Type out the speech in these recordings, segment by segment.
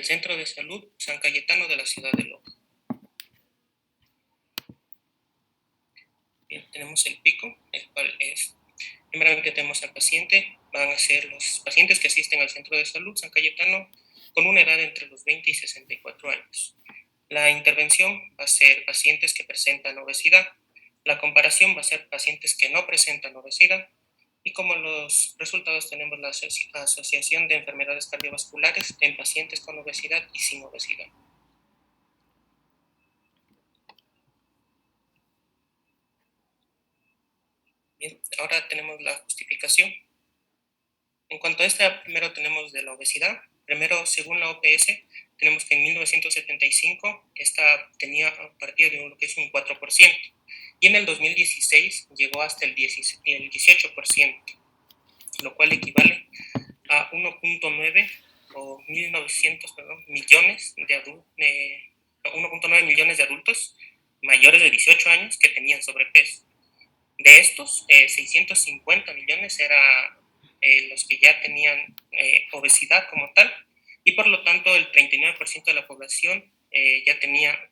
el Centro de Salud San Cayetano de la ciudad de Loja. Bien, tenemos el pico, el cual es, primeramente tenemos al paciente, van a ser los pacientes que asisten al Centro de Salud San Cayetano con una edad entre los 20 y 64 años. La intervención va a ser pacientes que presentan obesidad, la comparación va a ser pacientes que no presentan obesidad, y como los resultados tenemos la asociación de enfermedades cardiovasculares en pacientes con obesidad y sin obesidad. Bien, ahora tenemos la justificación. En cuanto a esta, primero tenemos de la obesidad. Primero, según la OPS, tenemos que en 1975 esta tenía a partir de lo que es un 4%, y en el 2016 llegó hasta el 18%, lo cual equivale a 1.9 o 1.900 millones de 1.9 millones de adultos mayores de 18 años que tenían sobrepeso. De estos, 650 millones eran los que ya tenían obesidad como tal, y por lo tanto el 39% de la población ya tenía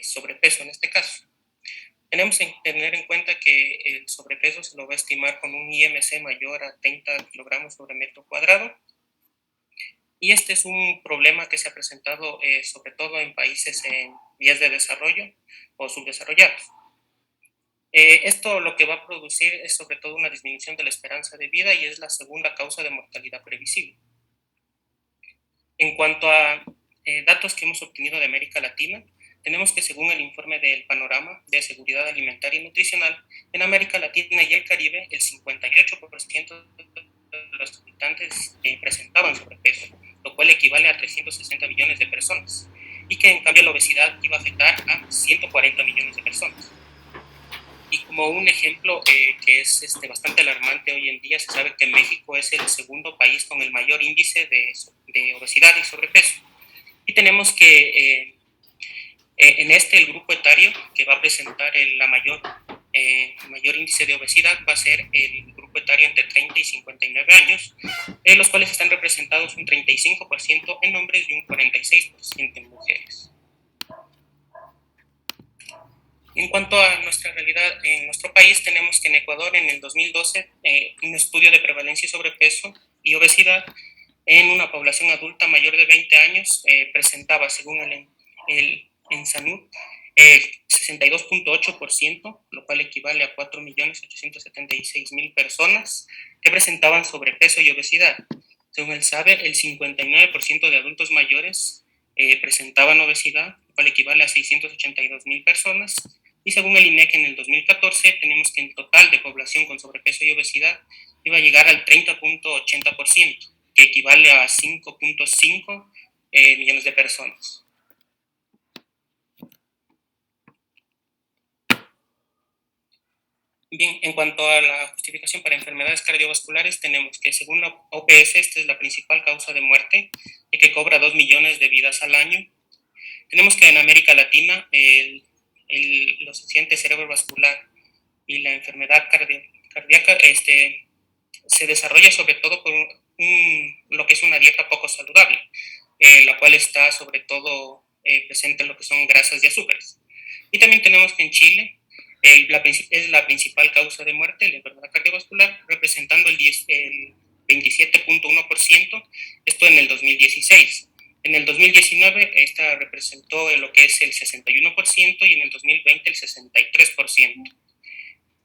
sobrepeso en este caso. Tenemos que tener en cuenta que el sobrepeso se lo va a estimar con un IMC mayor a 30 kilogramos sobre metro cuadrado, y este es un problema que se ha presentado sobre todo en países en vías de desarrollo o subdesarrollados. Esto lo que va a producir es sobre todo una disminución de la esperanza de vida y es la segunda causa de mortalidad previsible. En cuanto a datos que hemos obtenido de América Latina, tenemos que según el informe del Panorama de Seguridad Alimentaria y Nutricional, en América Latina y el Caribe, el 58% de los habitantes presentaban sobrepeso, lo cual equivale a 360 millones de personas, y que en cambio la obesidad iba a afectar a 140 millones de personas. Y como un ejemplo que es bastante alarmante hoy en día, se sabe que México es el segundo país con el mayor índice de obesidad y sobrepeso. Y tenemos que en el grupo etario que va a presentar el mayor índice de obesidad va a ser el grupo etario entre 30 y 59 años, los cuales están representados un 35% en hombres y un 46% en mujeres. En cuanto a nuestra realidad en nuestro país, tenemos que en Ecuador en el 2012 un estudio de prevalencia y sobrepeso y obesidad en una población adulta mayor de 20 años presentaba, según el ENSANUD, 62.8%, lo cual equivale a 4.876.000 personas que presentaban sobrepeso y obesidad. Según el SABE, el 59% de adultos mayores presentaban obesidad, lo cual equivale a 682.000 personas. Y según el INEC, en el 2014 tenemos que el total de población con sobrepeso y obesidad iba a llegar al 30.80%, que equivale a 5.5 millones de personas. Bien, en cuanto a la justificación para enfermedades cardiovasculares, tenemos que según la OPS, esta es la principal causa de muerte y que cobra 2 millones de vidas al año. Tenemos que en América Latina los accidentes cerebrovascular y la enfermedad cardíaca se desarrolla sobre todo por lo que es una dieta poco saludable, la cual está sobre todo presente en lo que son grasas y azúcares. Y también tenemos que en Chile es la principal causa de muerte, la enfermedad cardiovascular, representando el 27.1%, esto en el 2016. En el 2019 esta representó lo que es el 61% y en el 2020 el 63%.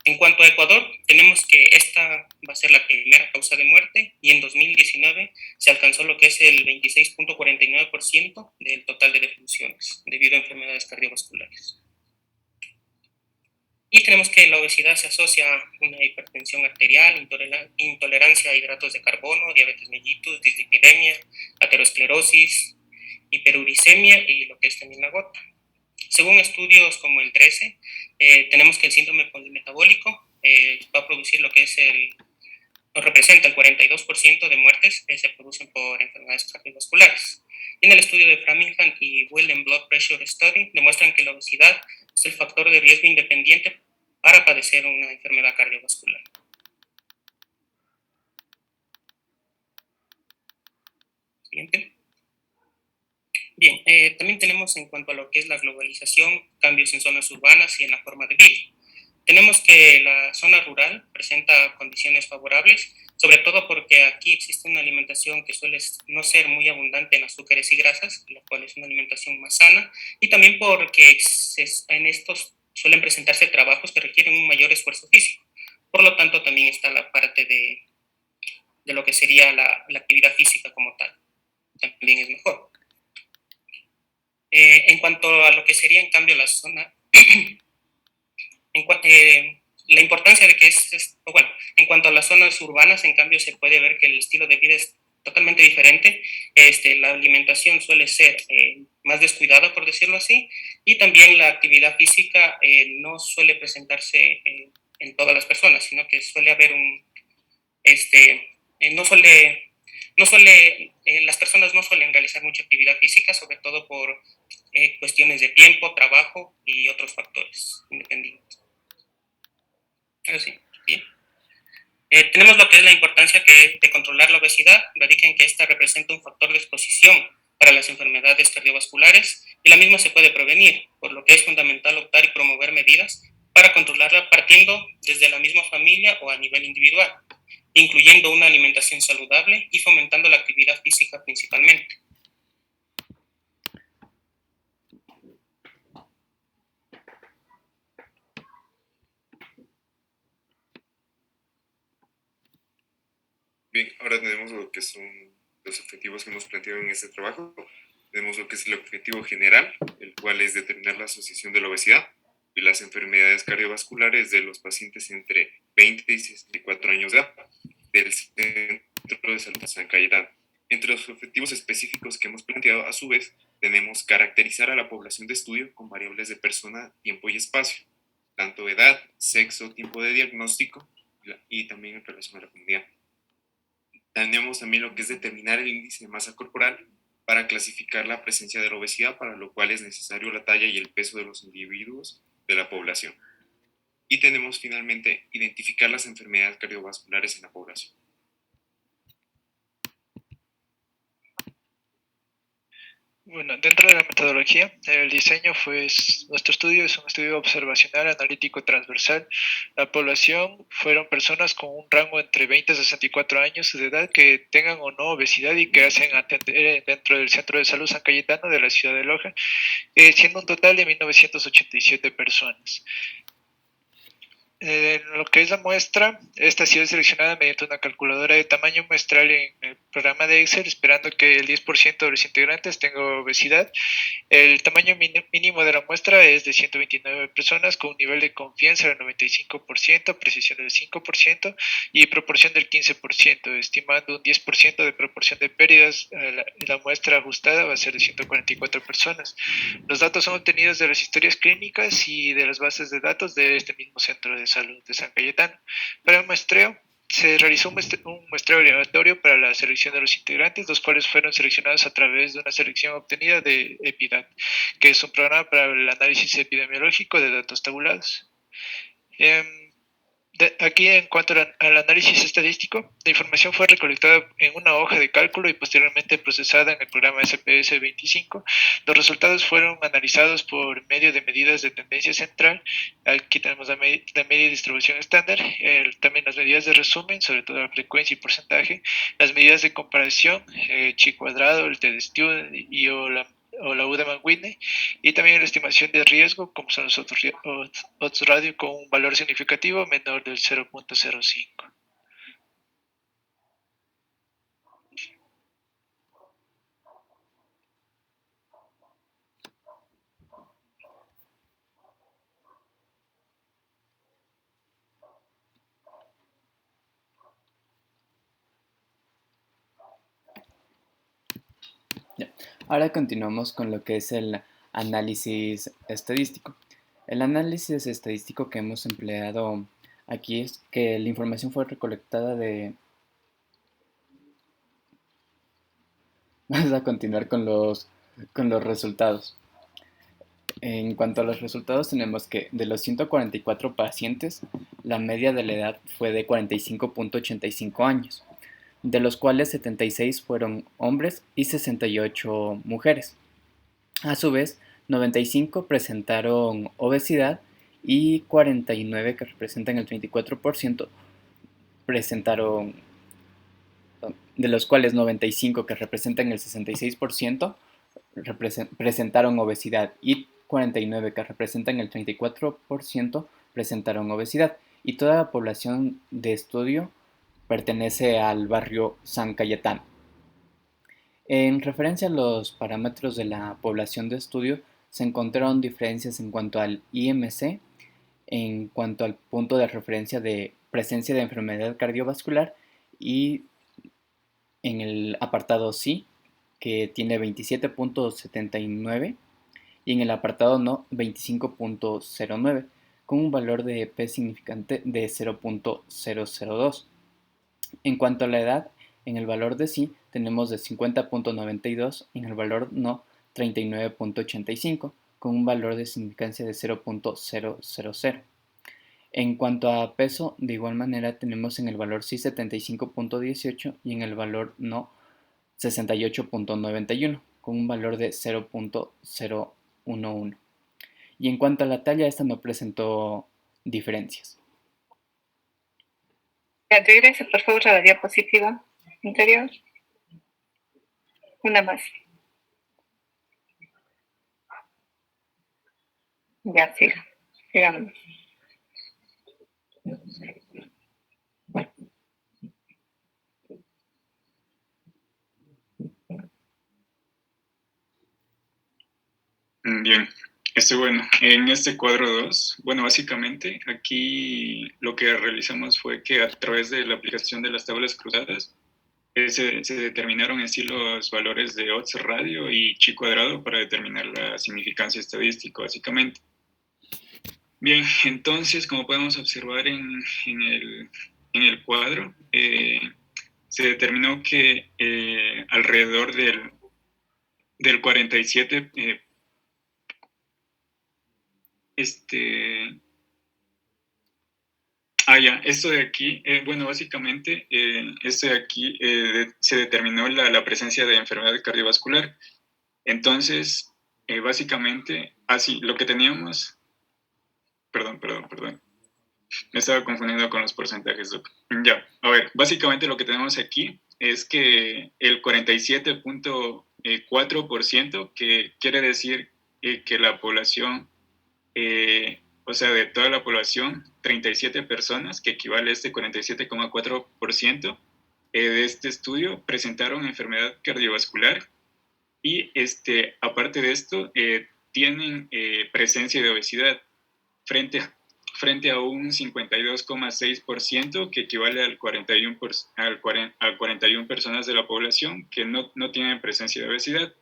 En cuanto a Ecuador, tenemos que esta va a ser la primera causa de muerte y en 2019 se alcanzó lo que es el 26.49% del total de defunciones debido a enfermedades cardiovasculares. Y tenemos que la obesidad se asocia a una hipertensión arterial, intolerancia a hidratos de carbono, diabetes mellitus, dislipidemia, aterosclerosis, hiperuricemia y lo que es también la gota. Según estudios como el 13, tenemos que el síndrome polimetabólico va a producir lo que es representa el 42% de muertes que se producen por enfermedades cardiovasculares. Y en el estudio de Framingham y Wilden Blood Pressure Study demuestran que la obesidad es el factor de riesgo independiente para padecer una enfermedad cardiovascular. Siguiente. Bien, también tenemos en cuanto a lo que es la globalización, cambios en zonas urbanas y en la forma de vida. Tenemos que la zona rural presenta condiciones favorables, sobre todo porque aquí existe una alimentación que suele no ser muy abundante en azúcares y grasas, la cual es una alimentación más sana, y también porque en estos suelen presentarse trabajos que requieren un mayor esfuerzo físico. Por lo tanto, también está la parte de lo que sería la actividad física como tal. También es mejor. En cuanto a lo que sería, en cambio, la zona la importancia de que bueno, en cuanto a las zonas urbanas, en cambio, se puede ver que el estilo de vida es totalmente diferente. La alimentación suele ser más descuidada, por decirlo así, y también la actividad física no suele presentarse en todas las personas, sino que suele haber no suele, las personas no suelen realizar mucha actividad física, sobre todo por cuestiones de tiempo, trabajo y otros factores independientes. Sí, bien. Tenemos lo que es la importancia de controlar la obesidad, radica en que esta representa un factor de exposición para las enfermedades cardiovasculares y la misma se puede prevenir, por lo que es fundamental optar y promover medidas para controlarla partiendo desde la misma familia o a nivel individual, incluyendo una alimentación saludable y fomentando la actividad física principalmente. Bien, ahora tenemos lo que son los objetivos que hemos planteado en este trabajo. Tenemos lo que es el objetivo general, el cual es determinar la asociación de la obesidad y las enfermedades cardiovasculares de los pacientes entre 20 y 64 años de edad del Centro de Salud San Cayetano. Entre los objetivos específicos que hemos planteado, a su vez, tenemos caracterizar a la población de estudio con variables de persona, tiempo y espacio, tanto edad, sexo, tiempo de diagnóstico y también en relación a la comunidad. Tenemos también lo que es determinar el índice de masa corporal para clasificar la presencia de la obesidad, para lo cual es necesario la talla y el peso de los individuos de la población. Y tenemos finalmente identificar las enfermedades cardiovasculares en la población. Bueno, dentro de la metodología, el diseño nuestro estudio es un estudio observacional, analítico, transversal. La población fueron personas con un rango entre 20 y 64 años de edad que tengan o no obesidad y que hacen atender dentro del Centro de Salud San Cayetano de la ciudad de Loja, siendo un total de 1987 personas. Lo que es la muestra, esta ha sido seleccionada mediante una calculadora de tamaño muestral en el programa de Excel, esperando que el 10% de los integrantes tenga obesidad. El tamaño mínimo de la muestra es de 129 personas con un nivel de confianza del 95%, precisión del 5% y proporción del 15%, estimando un 10% de proporción de pérdidas. La muestra ajustada va a ser de 144 personas. Los datos son obtenidos de las historias clínicas y de las bases de datos de este mismo centro de salud de San Cayetano. Para el muestreo, se realizó un muestreo aleatorio para la selección de los integrantes, los cuales fueron seleccionados a través de una selección obtenida de EPIDAT, que es un programa para el análisis epidemiológico de datos tabulados. Aquí, en cuanto al análisis estadístico, la información fue recolectada en una hoja de cálculo y posteriormente procesada en el programa SPS 25. Los resultados fueron analizados por medio de medidas de tendencia central. Aquí tenemos la media distribución estándar, también las medidas de resumen, sobre todo la frecuencia y porcentaje, las medidas de comparación, chi cuadrado, el t de Stewart y o la U de Mann-Whitney, y también la estimación de riesgo, como son los odds radio con un valor significativo menor del 0.05. Ahora continuamos con lo que es el análisis estadístico. El análisis estadístico que hemos empleado aquí es que la información fue recolectada de... Vamos a continuar con los resultados. En cuanto a los resultados, tenemos que de los 144 pacientes, la media de la edad fue de 45.85 años, de los cuales 76 fueron hombres y 68 mujeres. A su vez, 95 presentaron obesidad y 49, que representan el 34%, presentaron, de los cuales 95, que representan el 66%, presentaron obesidad y 49, que representan el 34%, presentaron obesidad. Y toda la población de estudio pertenece al barrio San Cayetano. En referencia a los parámetros de la población de estudio, se encontraron diferencias en cuanto al IMC, en cuanto al punto de referencia de presencia de enfermedad cardiovascular, y en el apartado sí, que tiene 27.79, y en el apartado no 25.09, con un valor de P significante de 0.002. En cuanto a la edad, en el valor de sí tenemos de 50.92, en el valor no 39.85, con un valor de significancia de 0.000. En cuanto a peso, de igual manera tenemos en el valor sí 75.18 y en el valor no 68.91, con un valor de 0.011. Y en cuanto a la talla, esta no presentó diferencias. Regrese, por favor, a la diapositiva anterior. Una más. Ya, sigamos. Bien, bueno, en este cuadro 2, bueno, básicamente aquí lo que realizamos fue que a través de la aplicación de las tablas cruzadas se determinaron en sí los valores de odds radio y chi cuadrado para determinar la significancia estadística, básicamente. Bien, entonces, como podemos observar en el cuadro, se determinó que alrededor del 47, esto de aquí, bueno, básicamente, esto de aquí se determinó la presencia de enfermedad cardiovascular. Entonces, básicamente, así, lo que teníamos, perdón, me estaba confundiendo con los porcentajes, Doc. Ya, a ver, básicamente lo que tenemos aquí es que el 47.4%, que quiere decir que la población, o sea, de toda la población, 37 personas, que equivale a este 47,4% de este estudio, presentaron enfermedad cardiovascular y aparte de esto, tienen presencia de obesidad frente a un 52,6%, que equivale al 41, a 41 personas de la población que no tienen presencia de obesidad.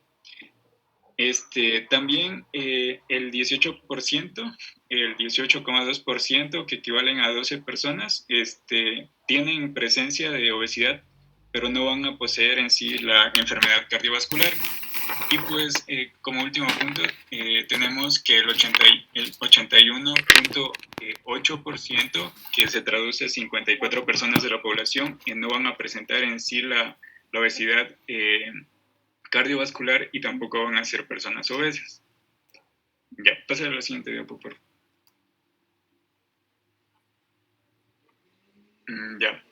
También el 18%, el 18,2%, que equivalen a 12 personas, tienen presencia de obesidad, pero no van a poseer en sí la enfermedad cardiovascular. Y pues, como último punto, tenemos que el 81.8%, que se traduce a 54 personas de la población, que no van a presentar en sí la obesidad cardiovascular y tampoco van a ser personas obesas. Ya, pasa a la siguiente diapo, por favor. Ya.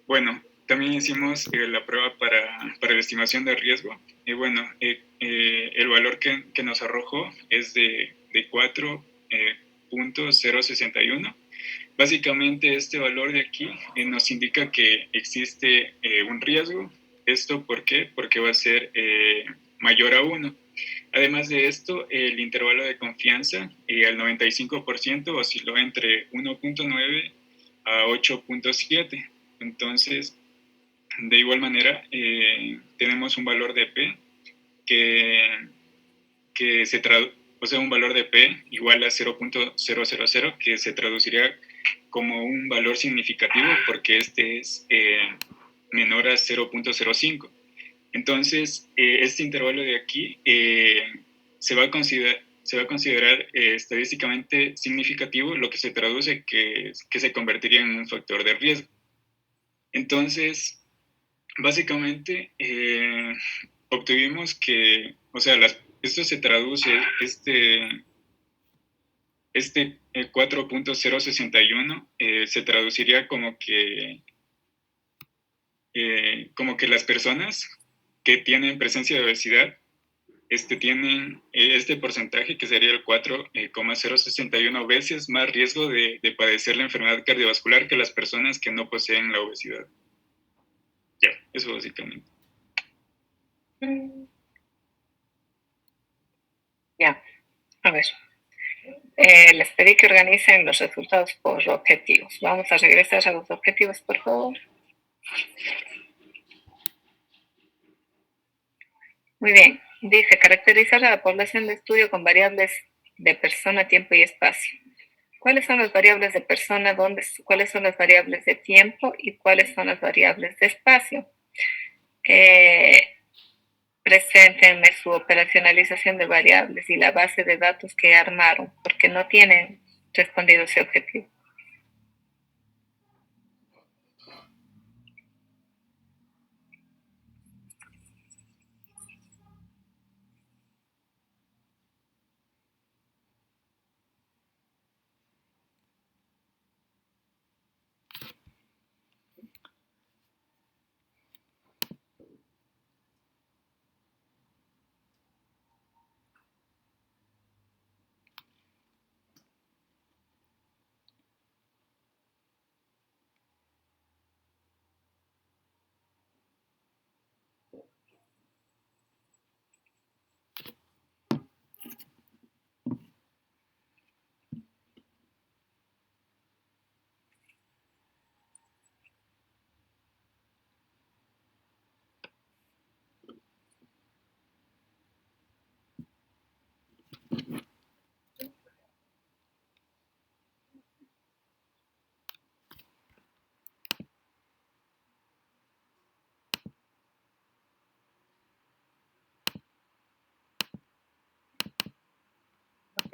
Bueno, también hicimos la prueba para la estimación de riesgo. Y bueno, el valor que nos arrojó es de 4.061. Básicamente este valor de aquí nos indica que existe un riesgo. ¿Esto por qué? Porque va a ser mayor a 1. Además de esto, el intervalo de confianza al 95% osciló entre 1.9 a 8.7. Entonces, de igual manera, tenemos un valor de P que se traduce, o sea, un valor de P igual a 0.000, que se traduciría como un valor significativo porque este es menor a 0.05. Entonces, este intervalo de aquí se va a considerar estadísticamente significativo, lo que se traduce que se convertiría en un factor de riesgo. Entonces, básicamente, obtuvimos que, o sea, Esto se traduce, este 4.061 se traduciría como que las personas que tienen presencia de obesidad tienen este porcentaje, que sería el 4,061 veces más riesgo de padecer la enfermedad cardiovascular que las personas que no poseen la obesidad. Ya, eso básicamente. Ya, a ver. Les pedí que organicen los resultados por objetivos. Vamos a regresar a los objetivos, por favor. Muy bien. Dice, caracterizar a la población de estudio con variables de persona, tiempo y espacio. ¿Cuáles son las variables de persona? ¿Cuáles son las variables de tiempo? ¿Y cuáles son las variables de espacio? Preséntenme su operacionalización de variables y la base de datos que armaron, porque no tienen respondido ese objetivo.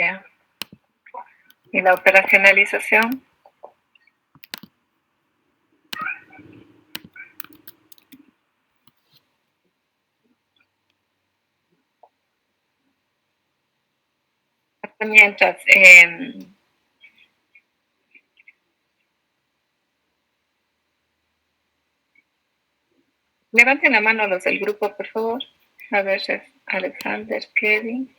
¿Ya? Y la operacionalización. Mientras, levanten la mano los del grupo, por favor. A ver, Alexander, Kevin.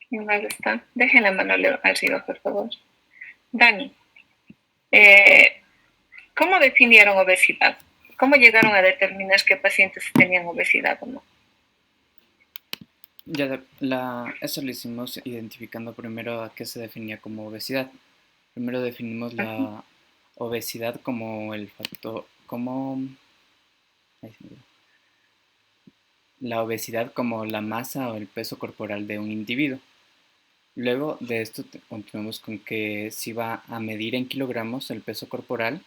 ¿Quién más está? Dejen la mano arriba, por favor. Dani, ¿cómo definieron obesidad? ¿Cómo llegaron a determinar qué pacientes tenían obesidad o no? Eso lo hicimos identificando primero a qué se definía como obesidad. Primero definimos la obesidad como el factor, la obesidad como la masa o el peso corporal de un individuo. Luego de esto continuamos con que se iba a medir en kilogramos el peso corporal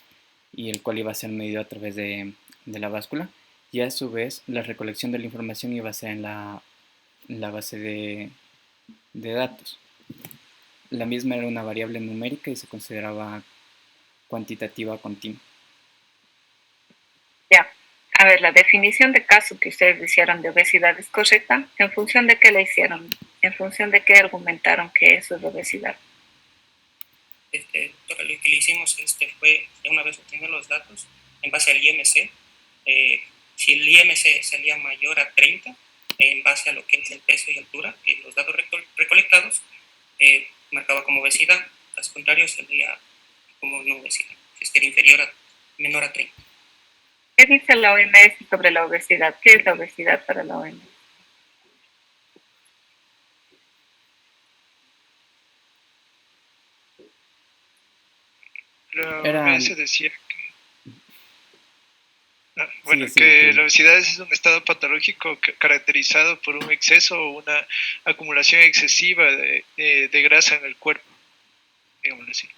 y el cual iba a ser medido a través de la báscula, y a su vez la recolección de la información iba a ser en la base de datos. La misma era una variable numérica y se consideraba cuantitativa continua. Ya. A ver, la definición de caso que ustedes hicieron de obesidad es correcta. ¿En función de qué la hicieron? ¿En función de qué argumentaron que eso es obesidad? Lo que le hicimos fue, ya una vez obteniendo los datos, en base al IMC, si el IMC salía mayor a 30, en base a lo que es el peso y altura, que los datos recolectados, marcaba como obesidad. Caso contrario, salía como no obesidad, si es que era menor a 30. ¿Qué dice la OMS sobre la obesidad? ¿Qué es la obesidad para la OMS? La Era- OMS decía Sí, que la obesidad es un estado patológico caracterizado por un exceso o una acumulación excesiva de grasa en el cuerpo, digámoslo así.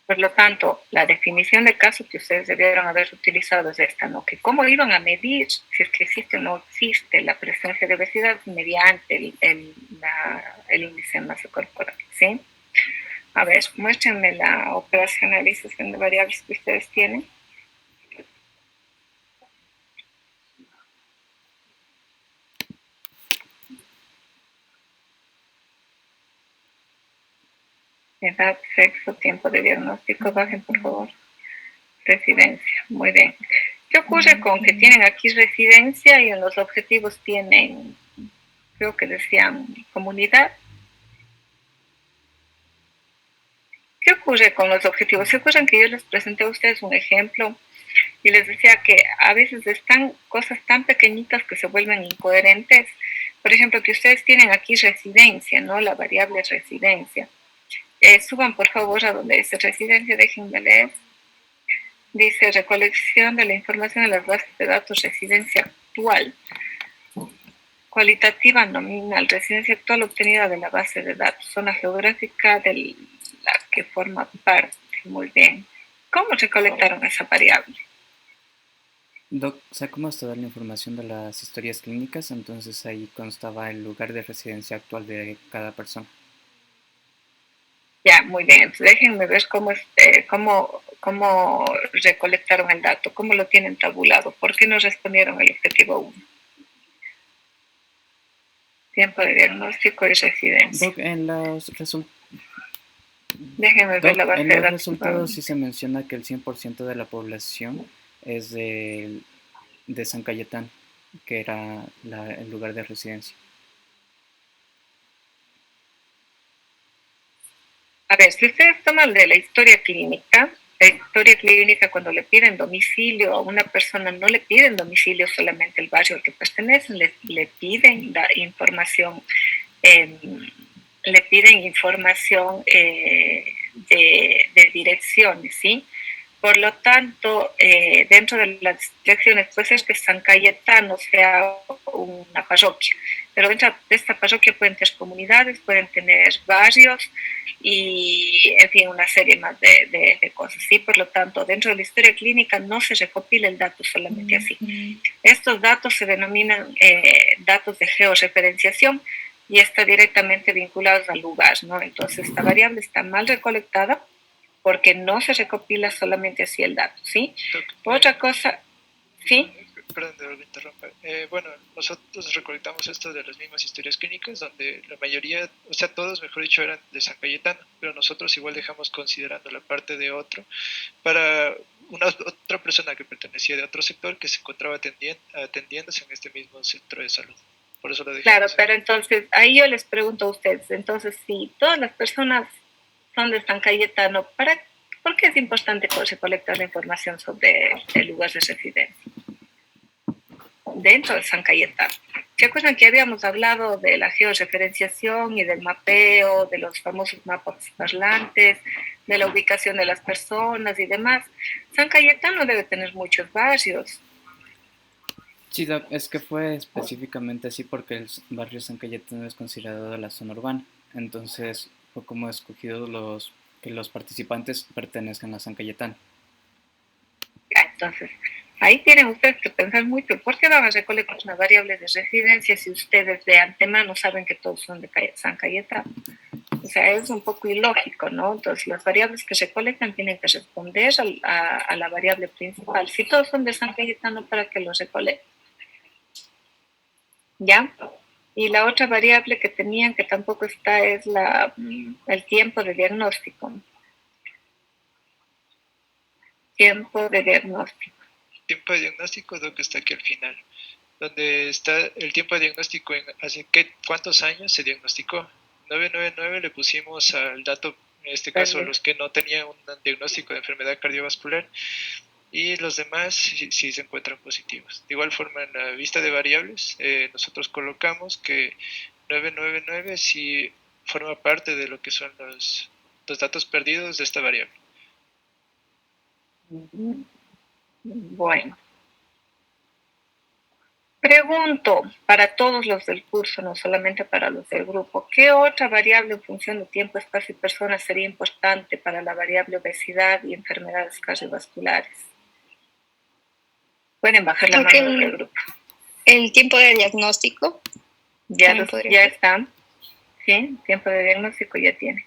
Por lo tanto, la definición de caso que ustedes debieron haber utilizado es esta, ¿no? Que cómo iban a medir si es que existe o no existe la presencia de obesidad mediante el índice de masa corporal, ¿sí? A ver, muéstrenme la operacionalización de variables que ustedes tienen. Edad, sexo, tiempo de diagnóstico, bajen por favor. Residencia, muy bien. ¿Qué ocurre con que tienen aquí residencia y en los objetivos tienen, creo que decían, comunidad? ¿Qué ocurre con los objetivos? ¿Se acuerdan que yo les presenté a ustedes un ejemplo y les decía que a veces están cosas tan pequeñitas que se vuelven incoherentes? Por ejemplo, que ustedes tienen aquí residencia, ¿no? La variable residencia. Suban por favor a donde dice residencia, déjenme leer. Dice recolección de la información de las bases de datos, residencia actual. Cualitativa nominal, residencia actual obtenida de la base de datos, zona geográfica de la que forma parte. Muy bien. ¿Cómo recolectaron esa variable? Doc, sacamos toda la información de las historias clínicas, entonces ahí constaba el lugar de residencia actual de cada persona. Ya, muy bien. Entonces, déjenme ver cómo recolectaron el dato, cómo lo tienen tabulado, por qué no respondieron el objetivo 1. Tiempo de diagnóstico y residencia. Doc, en los Déjenme ver la base de datos. resultados sí se menciona que el 100% de la población es de San Cayetano, que era el lugar de residencia. A ver, si ustedes toman de la historia clínica cuando le piden domicilio a una persona, no le piden domicilio solamente el barrio al que pertenecen, le piden la información, de direcciones, ¿sí? Por lo tanto, dentro de las direcciones puede ser que San Cayetano sea una parroquia, pero dentro de esta parroquia pueden tener comunidades, pueden tener barrios y, en fin, una serie más de cosas, ¿sí? Por lo tanto, dentro de la historia clínica no se recopila el dato solamente así. Estos datos se denominan datos de georreferenciación y está directamente vinculados al lugar, ¿no? Entonces, esta variable está mal recolectada porque no se recopila solamente así el dato, ¿sí? Otra cosa, ¿sí? Perdón de interrumpir. Bueno, nosotros recolectamos esto de las mismas historias clínicas, donde la mayoría, o sea, todos, mejor dicho, eran de San Cayetano, pero nosotros igual dejamos considerando la parte de otro para otra persona que pertenecía de otro sector que se encontraba atendiéndose en este mismo centro de salud. Por eso lo dejamos. Claro, pero entonces, ahí yo les pregunto a ustedes, entonces, si todas las personas son de San Cayetano, ¿por qué es importante recolectar la información sobre el lugar de residencia dentro de San Cayetano? ¿Se acuerdan que habíamos hablado de la georreferenciación y del mapeo, de los famosos mapas parlantes, de la ubicación de las personas y demás? San Cayetano debe tener muchos barrios. Sí, Doc, es que fue específicamente así porque el barrio San Cayetano es considerado la zona urbana. Entonces fue como escogido que los participantes pertenezcan a San Cayetano. Entonces, ahí tienen ustedes que pensar mucho. ¿Por qué van a recolectar una variable de residencia si ustedes de antemano saben que todos son de San Cayetano? O sea, es un poco ilógico, ¿no? Entonces, las variables que se colectan tienen que responder a la variable principal. Si todos son de San Cayetano, ¿para qué los recolectan? ¿Ya? Y la otra variable que tenían, que tampoco está, es el tiempo de diagnóstico. Tiempo de diagnóstico. Tiempo de diagnóstico, Doc, está aquí al final, donde está el tiempo de diagnóstico hace cuántos años se diagnosticó. 999 le pusimos al dato, en este caso, los que no tenían un diagnóstico de enfermedad cardiovascular, y los demás sí se encuentran positivos. De igual forma, en la vista de variables, nosotros colocamos que 999 sí forma parte de lo que son los datos perdidos de esta variable. Bueno. Pregunto para todos los del curso, no solamente para los del grupo, ¿qué otra variable en función de tiempo, espacio y personas sería importante para la variable obesidad y enfermedades cardiovasculares? Pueden bajar la mano del grupo. El tiempo de diagnóstico. Ya están. Sí, tiempo de diagnóstico ya tiene.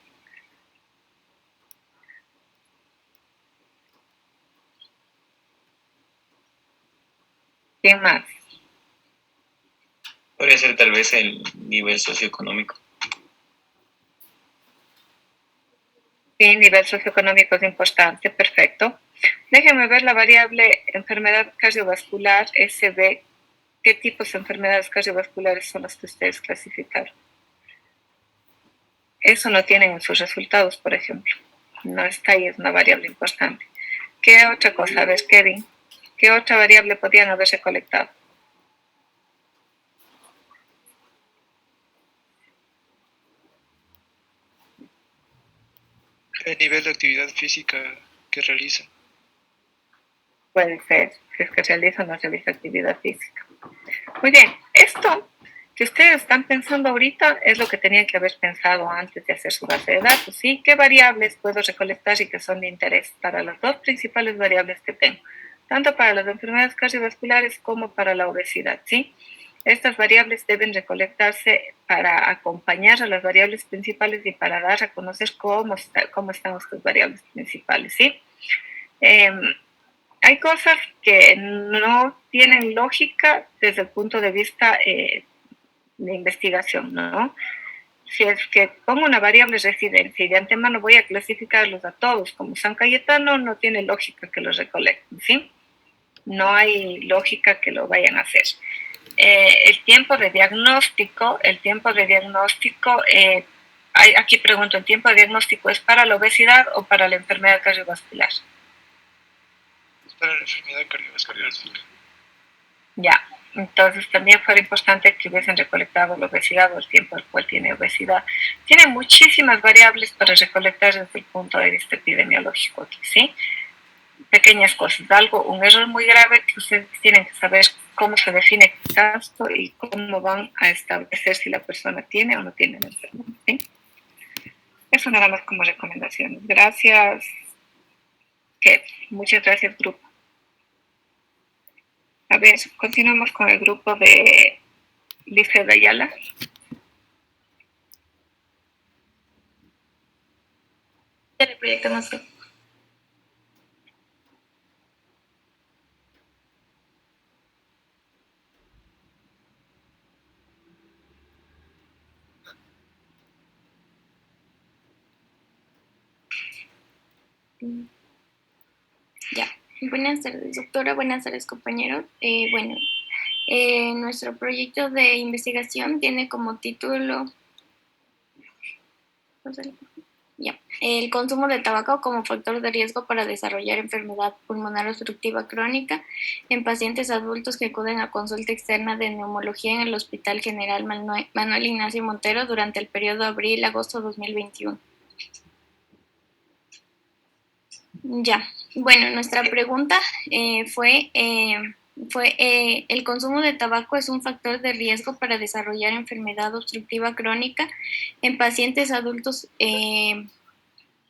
¿Quién más? Podría ser tal vez el nivel socioeconómico. Y nivel socioeconómico es importante, perfecto. Déjenme ver la variable enfermedad cardiovascular, SB. ¿Qué tipos de enfermedades cardiovasculares son las que ustedes clasificaron? Eso no tienen en sus resultados, por ejemplo. No está ahí, es una variable importante. ¿Qué otra cosa? A ver, Kevin, ¿qué otra variable podrían haber recolectado? El nivel de actividad física que realizan. Puede ser, si es que realiza o no realiza actividad física. Muy bien, esto que ustedes están pensando ahorita es lo que tenían que haber pensado antes de hacer su base de datos, ¿sí? ¿Qué variables puedo recolectar y que son de interés para las dos principales variables que tengo? Tanto para las enfermedades cardiovasculares como para la obesidad, ¿sí? Estas variables deben recolectarse para acompañar a las variables principales y para dar a conocer cómo están estas variables principales, ¿sí? Hay cosas que no tienen lógica desde el punto de vista de investigación, ¿no? Si es que pongo una variable residencia y de antemano voy a clasificarlos a todos como San Cayetano, no tiene lógica que los recolecten, ¿sí? No hay lógica que lo vayan a hacer. El tiempo de diagnóstico, aquí pregunto, ¿el tiempo de diagnóstico es para la obesidad o para la enfermedad cardiovascular? Es para la enfermedad cardiovascular. Ya, entonces también fue importante que hubiesen recolectado la obesidad o el tiempo al cual tiene obesidad. Tiene muchísimas variables para recolectar desde el punto de vista epidemiológico aquí, ¿sí? Pequeñas cosas, un error muy grave que ustedes tienen que saber cómo se define el caso y cómo van a establecer si la persona tiene o no tiene la enfermedad, ¿sí? Eso nada más como recomendaciones. Gracias. Muchas gracias, grupo. A ver, continuamos con el grupo de Lice de Ayala. El proyecto más. Ya, buenas tardes, doctora, buenas tardes, compañeros. Nuestro proyecto de investigación tiene como título el consumo de tabaco como factor de riesgo para desarrollar enfermedad pulmonar obstructiva crónica en pacientes adultos que acuden a consulta externa de neumología en el Hospital General Manuel Ignacio Montero durante el periodo abril-agosto 2021. Ya, bueno, nuestra pregunta fue el consumo de tabaco es un factor de riesgo para desarrollar enfermedad obstructiva crónica en pacientes adultos en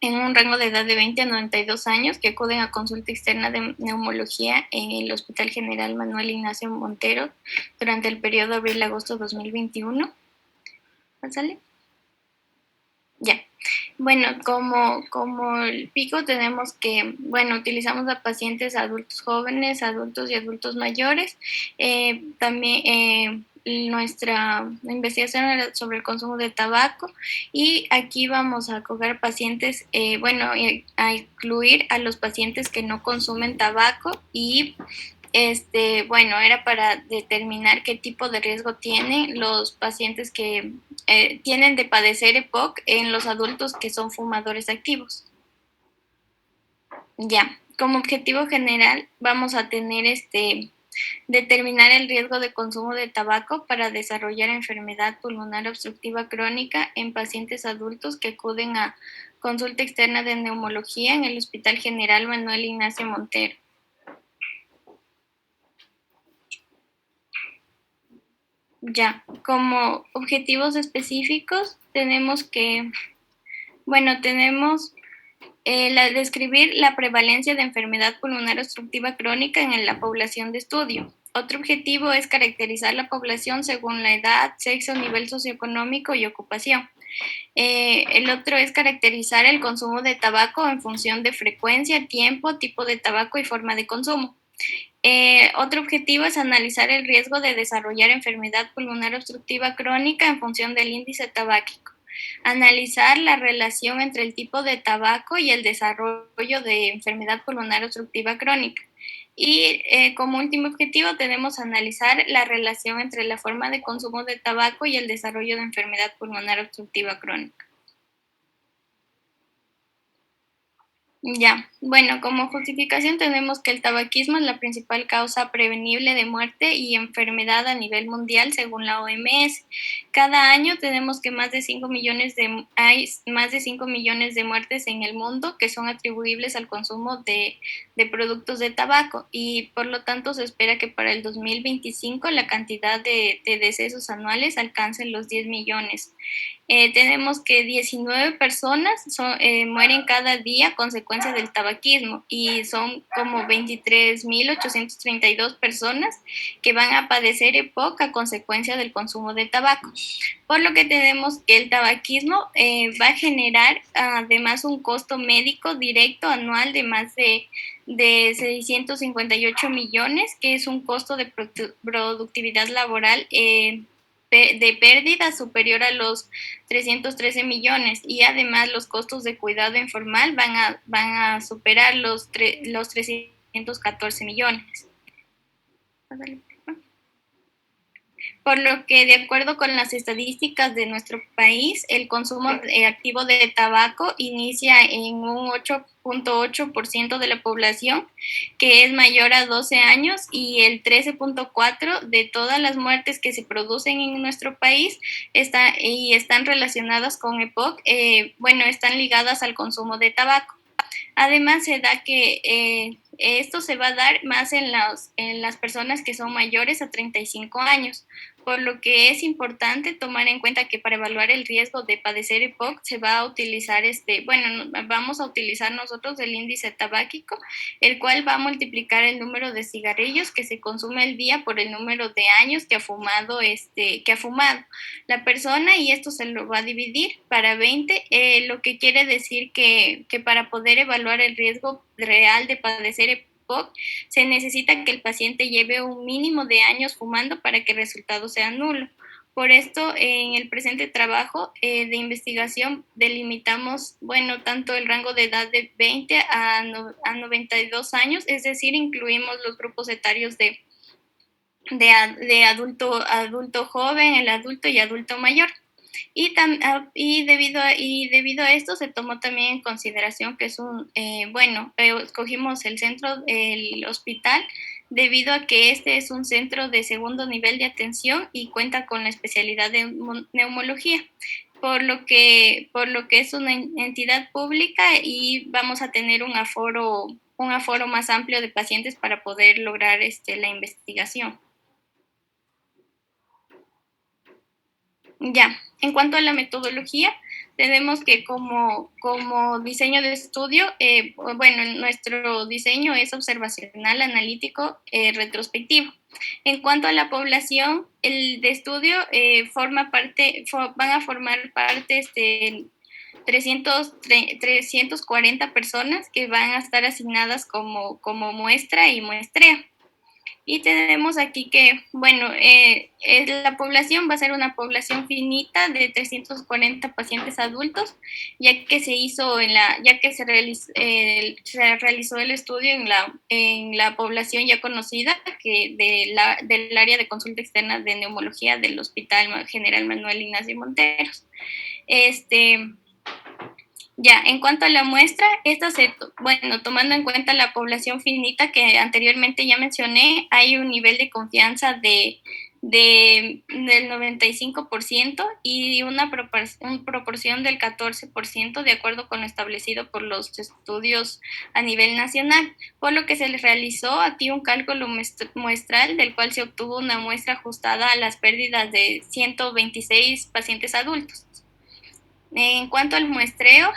un rango de edad de 20 a 92 años que acuden a consulta externa de neumología en el Hospital General Manuel Ignacio Montero durante el periodo abril-agosto 2021. ¿Sale? Ya. Bueno, como el pico tenemos que, utilizamos a pacientes adultos jóvenes, adultos y adultos mayores. También nuestra investigación era sobre el consumo de tabaco y aquí vamos a coger pacientes, a incluir a los pacientes que no consumen tabaco y era para determinar qué tipo de riesgo tienen los pacientes que tienen de padecer EPOC en los adultos que son fumadores activos. Ya, como objetivo general vamos a tener determinar el riesgo de consumo de tabaco para desarrollar enfermedad pulmonar obstructiva crónica en pacientes adultos que acuden a consulta externa de neumología en el Hospital General Manuel Ignacio Montero. Ya, como objetivos específicos tenemos describir la prevalencia de enfermedad pulmonar obstructiva crónica en la población de estudio. Otro objetivo es caracterizar la población según la edad, sexo, nivel socioeconómico y ocupación. El otro es caracterizar el consumo de tabaco en función de frecuencia, tiempo, tipo de tabaco y forma de consumo. Otro objetivo es analizar el riesgo de desarrollar enfermedad pulmonar obstructiva crónica en función del índice tabáquico. analizar la relación entre el tipo de tabaco y el desarrollo de enfermedad pulmonar obstructiva crónica. Y como último objetivo tenemos analizar la relación entre la forma de consumo de tabaco y el desarrollo de enfermedad pulmonar obstructiva crónica. Ya, bueno, como justificación tenemos que el tabaquismo es la principal causa prevenible de muerte y enfermedad a nivel mundial según la OMS. Cada año tenemos que hay más de 5 millones de muertes en el mundo que son atribuibles al consumo de productos de tabaco y por lo tanto se espera que para el 2025 la cantidad de decesos anuales alcance los 10 millones. Tenemos que 19 personas mueren cada día a consecuencia del tabaquismo y son como 23.832 personas que van a padecer EPOC a consecuencia del consumo de tabaco. Por lo que tenemos que el tabaquismo va a generar además un costo médico directo anual de más de 658 millones, que es un costo de productividad laboral de pérdida superior a los 313 millones y además los costos de cuidado informal van a superar los 314 millones. Por lo que, de acuerdo con las estadísticas de nuestro país, el consumo activo de tabaco inicia en un 8.8% de la población, que es mayor a 12 años, y el 13.4% de todas las muertes que se producen en nuestro país están relacionadas con EPOC, están ligadas al consumo de tabaco. Además, se da que esto se va a dar más en las personas que son mayores a 35 años, por lo que es importante tomar en cuenta que para evaluar el riesgo de padecer EPOC se va a utilizar vamos a utilizar nosotros el índice tabáquico, el cual va a multiplicar el número de cigarrillos que se consume al día por el número de años que ha fumado la persona, y esto se lo va a dividir para 20, lo que quiere decir que para poder evaluar el riesgo real de padecer EPOC se necesita que el paciente lleve un mínimo de años fumando para que el resultado sea nulo. Por esto, en el presente trabajo de investigación delimitamos, tanto el rango de edad de 20 a 92 años, es decir, incluimos los grupos etarios de adulto joven, el adulto y adulto mayor. Y debido a esto se tomó también en consideración que es escogimos el hospital debido a que este es un centro de segundo nivel de atención y cuenta con la especialidad de neumología, por lo que es una entidad pública y vamos a tener un aforo más amplio de pacientes para poder lograr la investigación. Ya, en cuanto a la metodología, tenemos que como diseño de estudio, nuestro diseño es observacional, analítico, retrospectivo. En cuanto a la población, el de estudio van a formar parte 340 personas que van a estar asignadas como muestra y muestreo. Y tenemos aquí que, la población va a ser una población finita de 340 pacientes adultos, ya que se realizó el estudio en la población ya conocida del área de consulta externa de neumología del Hospital General Manuel Ignacio Monteros. Ya, en cuanto a la muestra, tomando en cuenta la población finita que anteriormente ya mencioné, hay un nivel de confianza del 95% y una proporción del 14% de acuerdo con lo establecido por los estudios a nivel nacional, por lo que se les realizó aquí un cálculo muestral del cual se obtuvo una muestra ajustada a las pérdidas de 126 pacientes adultos. En cuanto al muestreo,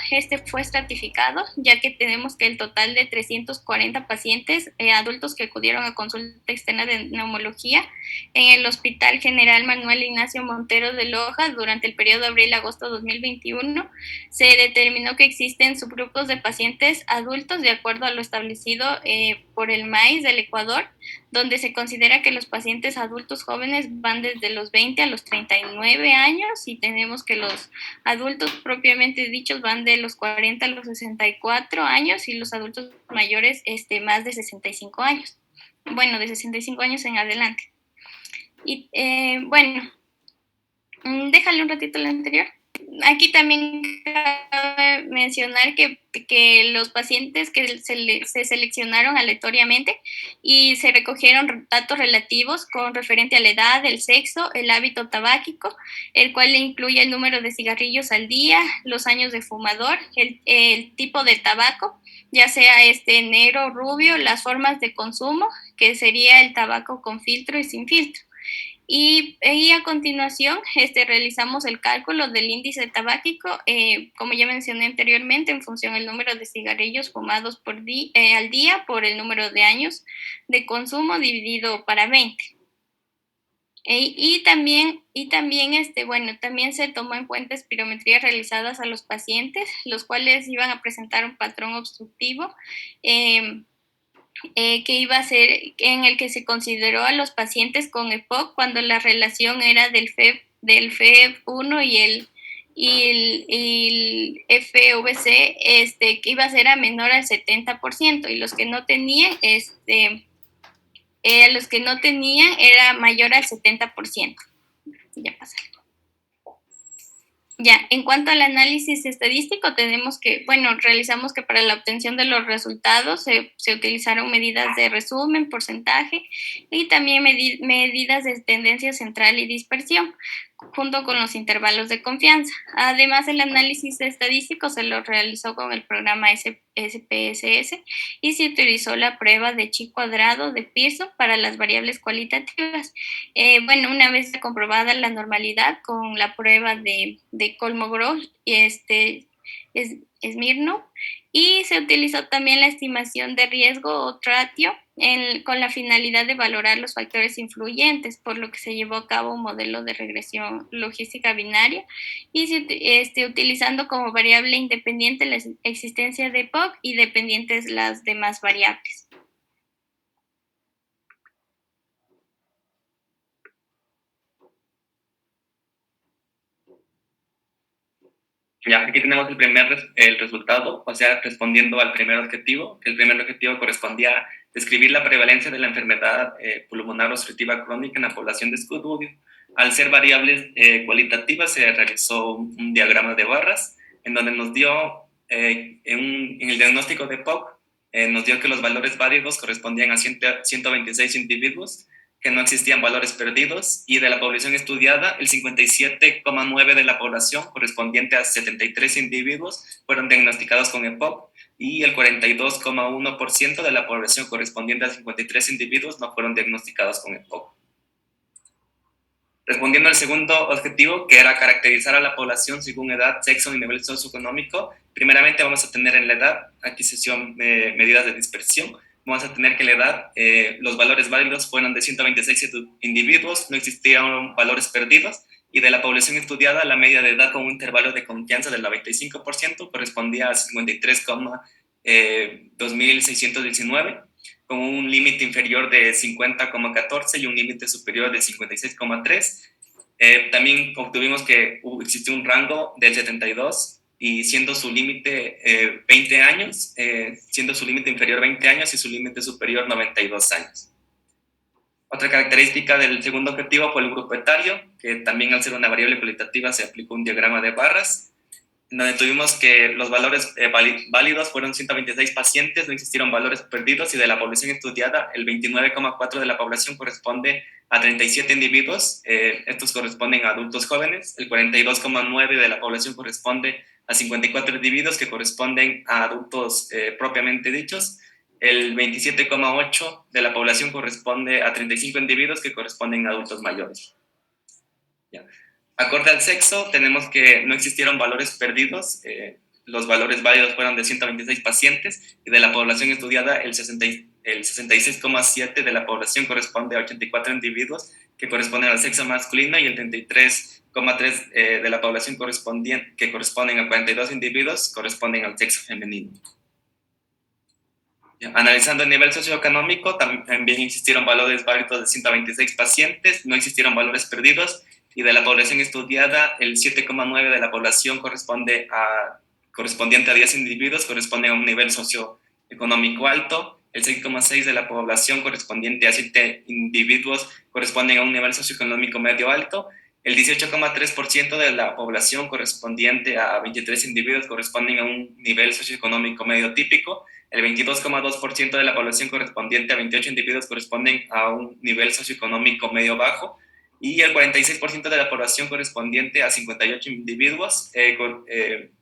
fue estratificado, ya que tenemos que el total de 340 pacientes adultos que acudieron a consulta externa de neumología en el Hospital General Manuel Ignacio Monteros de Loja durante el periodo de abril-agosto 2021, se determinó que existen subgrupos de pacientes adultos de acuerdo a lo establecido por el MAIS del Ecuador, donde se considera que los pacientes adultos jóvenes van desde los 20 a los 39 años y tenemos que los adultos propiamente dichos van de los 40 a los 64 años y los adultos mayores más de 65 años. Bueno, de 65 años en adelante. Y bueno, déjale un ratito la anterior. Aquí también cabe mencionar que los pacientes que se seleccionaron aleatoriamente y se recogieron datos relativos con referente a la edad, el sexo, el hábito tabáquico, el cual incluye el número de cigarrillos al día, los años de fumador, el tipo de tabaco, ya sea negro, rubio, las formas de consumo, que sería el tabaco con filtro y sin filtro. Y a continuación realizamos el cálculo del índice tabáquico, como ya mencioné anteriormente, en función del número de cigarrillos fumados al día por el número de años de consumo dividido para 20. Y también también se tomó en cuenta espirometrías realizadas a los pacientes, los cuales iban a presentar un patrón obstructivo, que iba a ser en el que se consideró a los pacientes con EPOC cuando la relación era del FEV1 y el FVC, que iba a ser a menor al 70%, y los que no tenían, los que no tenían era mayor al 70%. Ya pasa. Ya, en cuanto al análisis estadístico, realizamos que para la obtención de los resultados se utilizaron medidas de resumen, porcentaje y también medidas de tendencia central y dispersión, junto con los intervalos de confianza. Además, el análisis estadístico se lo realizó con el programa SPSS y se utilizó la prueba de chi cuadrado de Pearson para las variables cualitativas. Una vez comprobada la normalidad con la prueba de Kolmogorov y Smirnov, y se utilizó también la estimación de riesgo o ratio con la finalidad de valorar los factores influyentes, por lo que se llevó a cabo un modelo de regresión logística binaria y utilizando como variable independiente la existencia de EPOC y dependientes las demás variables. Ya, aquí tenemos el resultado, o sea, respondiendo al primer objetivo, que el primer objetivo correspondía a describir la prevalencia de la enfermedad pulmonar obstructiva crónica en la población de estudio. Al ser variables cualitativas, se realizó un diagrama de barras, en donde nos dio, en el diagnóstico de POC, nos dio que los valores válidos correspondían a 126 individuos, que no existían valores perdidos, y de la población estudiada, el 57,9% de la población, correspondiente a 73 individuos, fueron diagnosticados con EPOC, y el 42,1% de la población, correspondiente a 53 individuos, no fueron diagnosticados con EPOC. Respondiendo al segundo objetivo, que era caracterizar a la población según edad, sexo y nivel socioeconómico, primeramente vamos a tener en la edad adquisición de medidas de dispersión. Vamos a tener que la edad, los valores válidos fueron de 126 individuos, no existían valores perdidos, y de la población estudiada, la media de edad con un intervalo de confianza del 95% correspondía a 53,2619, con un límite inferior de 50,14 y un límite superior de 56,3. También obtuvimos que existió un rango del 72, y siendo su límite 20 años, siendo su límite inferior 20 años y su límite superior 92 años. Otra característica del segundo objetivo fue el grupo etario, que también al ser una variable cualitativa se aplicó un diagrama de barras, donde tuvimos que los valores válidos fueron 126 pacientes, no existieron valores perdidos, y de la población estudiada, el 29,4% de la población corresponde a 37 individuos, estos corresponden a adultos jóvenes, el 42,9% de la población corresponde a 54 individuos que corresponden a adultos propiamente dichos, el 27,8% de la población corresponde a 35 individuos que corresponden a adultos mayores. ¿Ya? Acorde al sexo, tenemos que no existieron valores perdidos, los valores válidos fueron de 126 pacientes, y de la población estudiada, el 66,7% de la población corresponde a 84 individuos que corresponden al sexo masculino, y el 33,3% de la población que corresponden a 42 individuos corresponden al sexo femenino. Analizando el nivel socioeconómico, también existieron valores válidos de 126 pacientes, no existieron valores perdidos, y de la población estudiada, el 7,9 de la población correspondiente a 10 individuos corresponde a un nivel socioeconómico alto, el 6,6 de la población correspondiente a 7 individuos corresponde a un nivel socioeconómico medio alto, el 18,3% de la población correspondiente a 23 individuos corresponden a un nivel socioeconómico medio típico, el 22,2% de la población correspondiente a 28 individuos corresponden a un nivel socioeconómico medio bajo, y el 46% de la población correspondiente a 58 individuos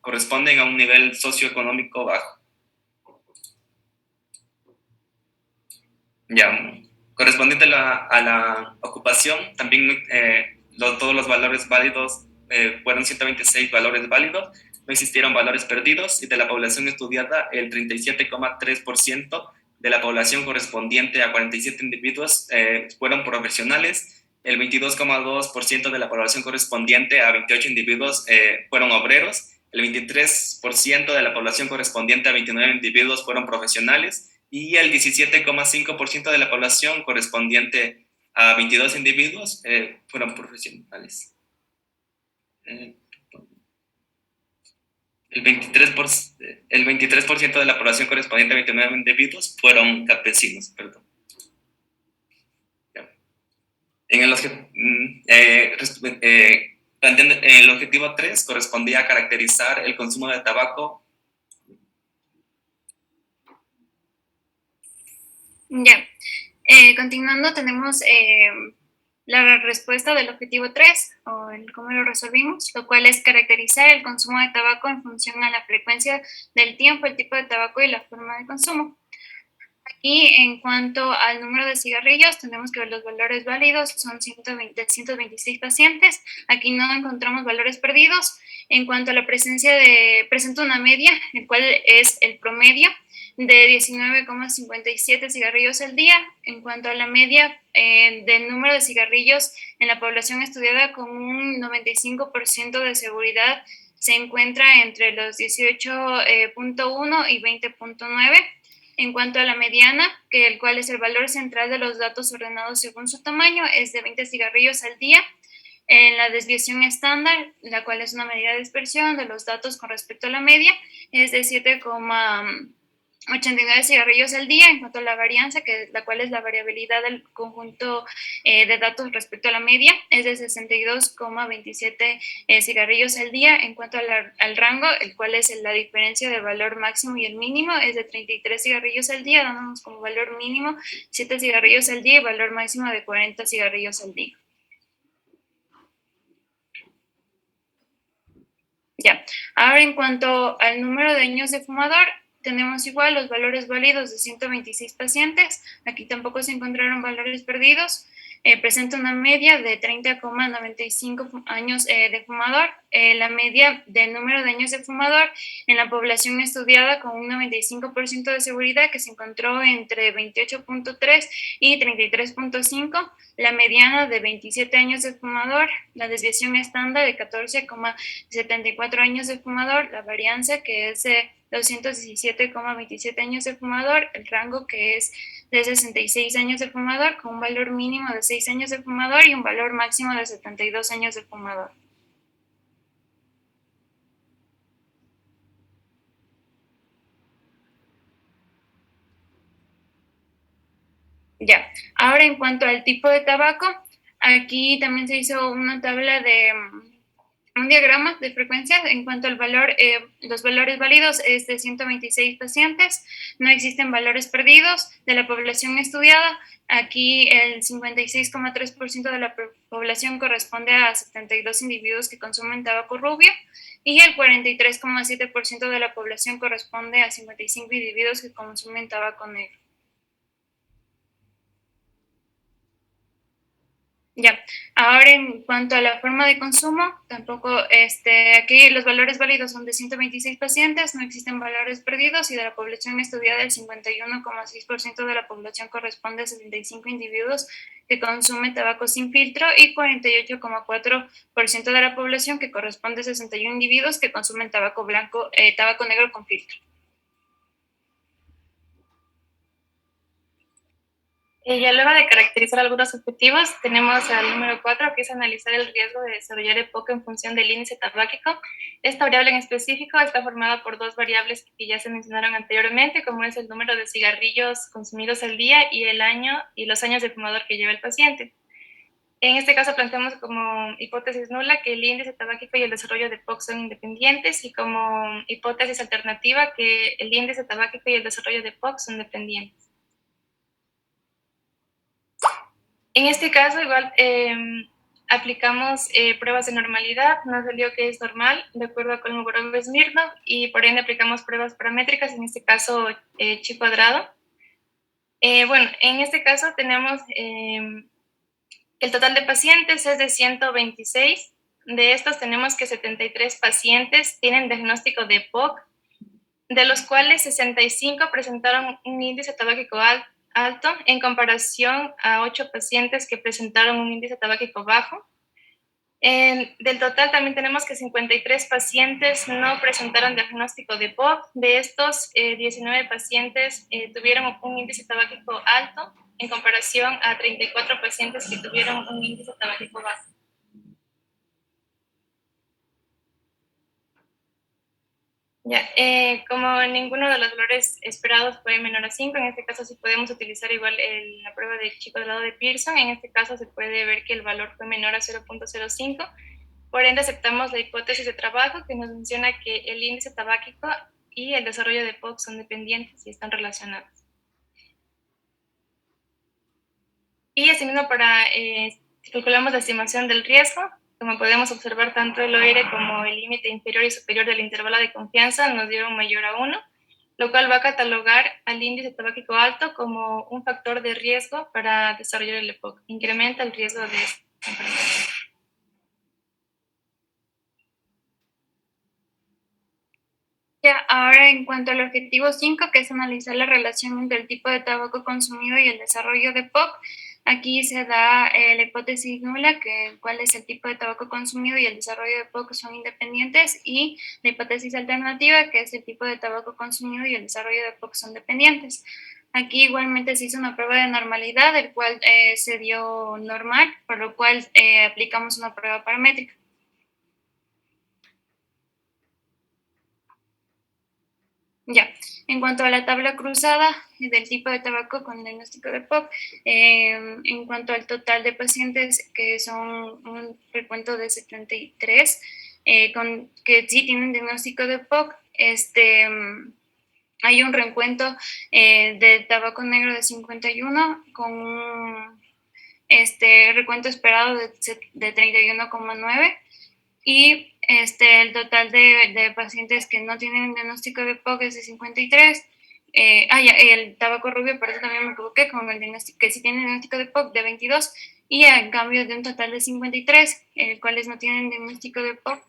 corresponden a un nivel socioeconómico bajo. Ya, correspondiente a la ocupación, también todos los valores válidos fueron 126 valores válidos, no existieron valores perdidos, y de la población estudiada, el 37,3% de la población correspondiente a 47 individuos fueron profesionales, el 22,2% de la población correspondiente a 28 individuos fueron obreros, el 23% de la población correspondiente a 29 individuos fueron profesionales, y el 17,5% de la población correspondiente a 22 individuos fueron profesionales. El 23% de la población correspondiente a 29 individuos fueron campesinos, perdón. En el objetivo 3 correspondía a caracterizar el consumo de tabaco. Ya. Continuando, tenemos la respuesta del objetivo 3, o el cómo lo resolvimos, lo cual es caracterizar el consumo de tabaco en función a la frecuencia del tiempo, el tipo de tabaco y la forma de consumo. Aquí, en cuanto al número de cigarrillos, tenemos que los valores válidos son 126 pacientes. Aquí no encontramos valores perdidos. En cuanto a la presenta una media, el cual es el promedio de 19,57 cigarrillos al día. En cuanto a la media del número de cigarrillos en la población estudiada, con un 95% de seguridad, se encuentra entre los 18.1 y 20.9. En cuanto a la mediana, el cual es el valor central de los datos ordenados según su tamaño, es de 20 cigarrillos al día. En la desviación estándar, la cual es una medida de dispersión de los datos con respecto a la media, es de 7,89 cigarrillos al día. En cuanto a la varianza, la cual es la variabilidad del conjunto de datos respecto a la media, es de 62,27 cigarrillos al día. En cuanto al rango, el cual es la diferencia del valor máximo y el mínimo, es de 33 cigarrillos al día, dándonos como valor mínimo 7 cigarrillos al día y valor máximo de 40 cigarrillos al día. Ya, ahora en cuanto al número de años de fumador, tenemos igual los valores válidos de 126 pacientes. Aquí tampoco se encontraron valores perdidos. Presenta una media de 30,95 años de fumador. La media del número de años de fumador en la población estudiada, con un 95% de seguridad, que se encontró entre 28.3 y 33.5. La mediana de 27 años de fumador, la desviación estándar de 14,74 años de fumador, la varianza, que es de 217,27 años de fumador, el rango, que es de 66 años de fumador, con un valor mínimo de 6 años de fumador y un valor máximo de 72 años de fumador. Ya, ahora en cuanto al tipo de tabaco, aquí también se hizo una tabla de un diagrama de frecuencia. En cuanto al valor, los valores válidos es de 126 pacientes, no existen valores perdidos. De la población estudiada, aquí el 56,3% de la población corresponde a 72 individuos que consumen tabaco rubio, y el 43,7% de la población corresponde a 55 individuos que consumen tabaco negro. Ya, ahora en cuanto a la forma de consumo, tampoco, aquí los valores válidos son de 126 pacientes, no existen valores perdidos, y de la población estudiada, el 51,6% de la población corresponde a 75 individuos que consumen tabaco sin filtro, y 48,4% de la población, que corresponde a 61 individuos que consumen tabaco negro con filtro. Ya luego de caracterizar algunos objetivos, tenemos al número 4, que es analizar el riesgo de desarrollar EPOC en función del índice tabáquico. Esta variable en específico está formada por dos variables que ya se mencionaron anteriormente, como es el número de cigarrillos consumidos al día y el año y los años de fumador que lleva el paciente. En este caso planteamos como hipótesis nula que el índice tabáquico y el desarrollo de EPOC son independientes, y como hipótesis alternativa que el índice tabáquico y el desarrollo de EPOC son dependientes. En este caso, igual aplicamos pruebas de normalidad, nos salió que es normal, de acuerdo con Kolmogorov-Smirnov, y por ende aplicamos pruebas paramétricas, en este caso chi cuadrado. Bueno, en este caso tenemos el total de pacientes es de 126, de estos tenemos que 73 pacientes tienen diagnóstico de EPOC, de los cuales 65 presentaron un índice tabáquico alto en comparación a 8 pacientes que presentaron un índice tabáquico bajo. Del total también tenemos que 53 pacientes no presentaron diagnóstico de EPOC. De estos, 19 pacientes tuvieron un índice tabáquico alto en comparación a 34 pacientes que tuvieron un índice tabáquico bajo. Ya, como ninguno de los valores esperados fue menor a 5, en este caso sí podemos utilizar igual la prueba de chi cuadrado de Pearson. En este caso se puede ver que el valor fue menor a 0.05, por ende aceptamos la hipótesis de trabajo que nos menciona que el índice tabáquico y el desarrollo de EPOC son dependientes y están relacionados. Y asimismo, si calculamos la estimación del riesgo, como podemos observar, tanto el OR como el límite inferior y superior del intervalo de confianza nos dieron mayor a 1, lo cual va a catalogar al índice tabáquico alto como un factor de riesgo para desarrollar el EPOC. Incrementa el riesgo de enfermedad. Ya, ahora en cuanto al objetivo 5, que es analizar la relación entre el tipo de tabaco consumido y el desarrollo de EPOC, aquí se da la hipótesis nula, que cuál es el tipo de tabaco consumido y el desarrollo de EPOC son independientes, y la hipótesis alternativa, que es el tipo de tabaco consumido y el desarrollo de EPOC son dependientes. Aquí igualmente se hizo una prueba de normalidad, el cual se dio normal, por lo cual aplicamos una prueba paramétrica. Ya, en cuanto a la tabla cruzada del tipo de tabaco con diagnóstico de EPOC, en cuanto al total de pacientes, que son un recuento de 73, que sí tienen diagnóstico de EPOC, hay un recuento de tabaco negro de 51 con un recuento esperado de 31,9, y el total de pacientes que no tienen un diagnóstico de EPOC es de 53. El tabaco rubio, por eso también me equivoqué, con el diagnóstico, que sí tienen diagnóstico de EPOC, de 22, y a cambio de un total de 53, cuales no tienen diagnóstico de EPOC,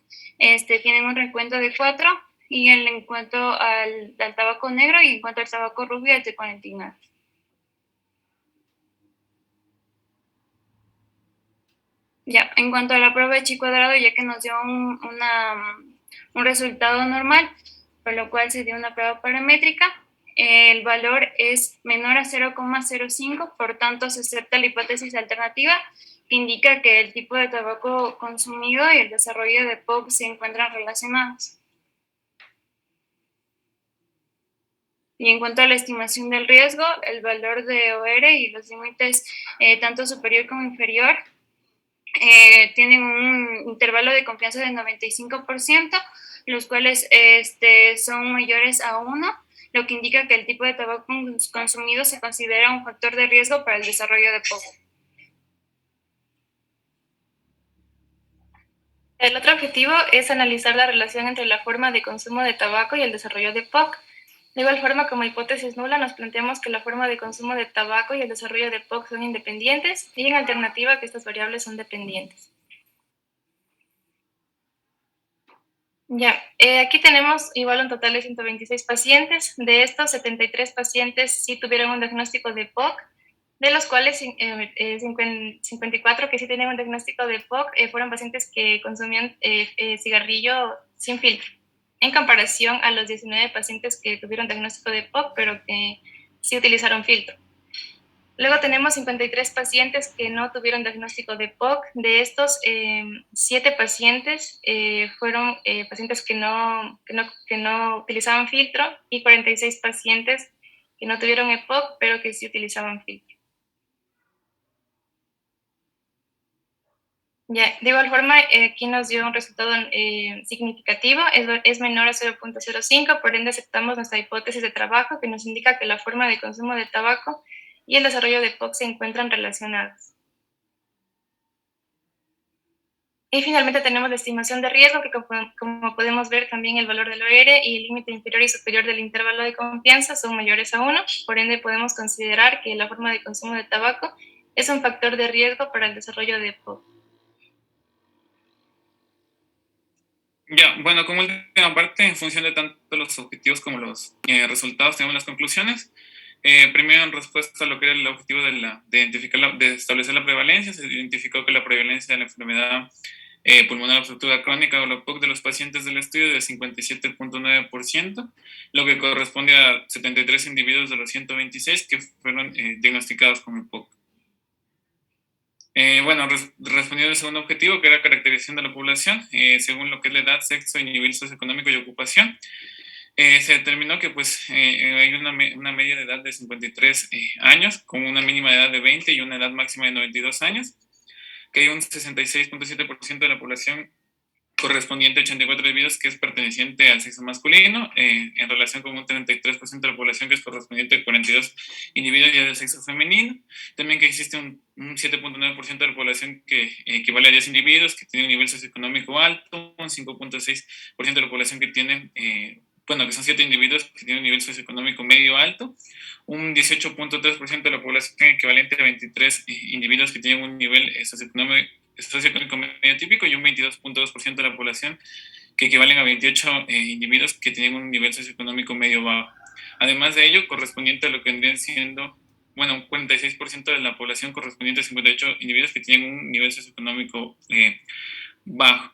tienen un recuento de 4, y en cuanto al tabaco negro y en cuanto al tabaco rubio es de 49. Ya, en cuanto a la prueba de chi cuadrado, ya que nos dio un resultado normal, por lo cual se dio una prueba paramétrica, el valor es menor a 0,05, por tanto se acepta la hipótesis alternativa, que indica que el tipo de tabaco consumido y el desarrollo de EPOC se encuentran relacionados. Y en cuanto a la estimación del riesgo, el valor de OR y los límites tanto superior como inferior tienen un intervalo de confianza de 95%, los cuales son mayores a 1, lo que indica que el tipo de tabaco consumido se considera un factor de riesgo para el desarrollo de EPOC. El otro objetivo es analizar la relación entre la forma de consumo de tabaco y el desarrollo de EPOC. De igual forma, como hipótesis nula, nos planteamos que la forma de consumo de tabaco y el desarrollo de EPOC son independientes, y en alternativa que estas variables son dependientes. Ya, aquí tenemos igual un total de 126 pacientes. De estos, 73 pacientes sí tuvieron un diagnóstico de EPOC, de los cuales 54 que sí tenían un diagnóstico de EPOC fueron pacientes que consumían cigarrillo sin filtro, en comparación a los 19 pacientes que tuvieron diagnóstico de EPOC, pero que sí utilizaron filtro. Luego tenemos 53 pacientes que no tuvieron diagnóstico de POC. De estos, 7 pacientes fueron pacientes que no utilizaban filtro y 46 pacientes que no tuvieron EPOC, pero que sí utilizaban filtro. Ya, de igual forma, aquí nos dio un resultado significativo, es menor a 0.05, por ende aceptamos nuestra hipótesis de trabajo que nos indica que la forma de consumo de tabaco y el desarrollo de POC se encuentran relacionados. Y finalmente tenemos la estimación de riesgo, que como podemos ver también el valor del OR y el límite inferior y superior del intervalo de confianza son mayores a 1, por ende podemos considerar que la forma de consumo de tabaco es un factor de riesgo para el desarrollo de POC. Ya, bueno, como última parte, en función de tanto los objetivos como los resultados, tenemos las conclusiones. Primero, en respuesta a lo que era el objetivo de establecer la prevalencia, se identificó que la prevalencia de la enfermedad pulmonar obstructiva crónica o la POC de los pacientes del estudio de 57.9%, lo que corresponde a 73 individuos de los 126 que fueron diagnosticados con POC. Bueno, respondiendo al segundo objetivo, que era caracterización de la población, según lo que es la edad, sexo y nivel socioeconómico y ocupación, se determinó que pues, hay una media de edad de 53 años, con una mínima edad de 20 y una edad máxima de 92 años, que hay un 66.7% de la población correspondiente a 84 individuos que es perteneciente al sexo masculino, en relación con un 33% de la población que es correspondiente a 42 individuos ya del sexo femenino. También que existe un 7.9% de la población que equivale a 10 individuos que tiene un nivel socioeconómico alto, un 5.6% de la población que tiene, que son 7 individuos que tienen un nivel socioeconómico medio alto, un 18.3% de la población equivalente a 23 individuos que tienen un nivel socioeconómico medio típico y un 22.2% de la población que equivalen a 28 individuos que tienen un nivel socioeconómico medio bajo. Además de ello, correspondiente a lo que vendrían siendo, un 46% de la población correspondiente a 58 individuos que tienen un nivel socioeconómico bajo.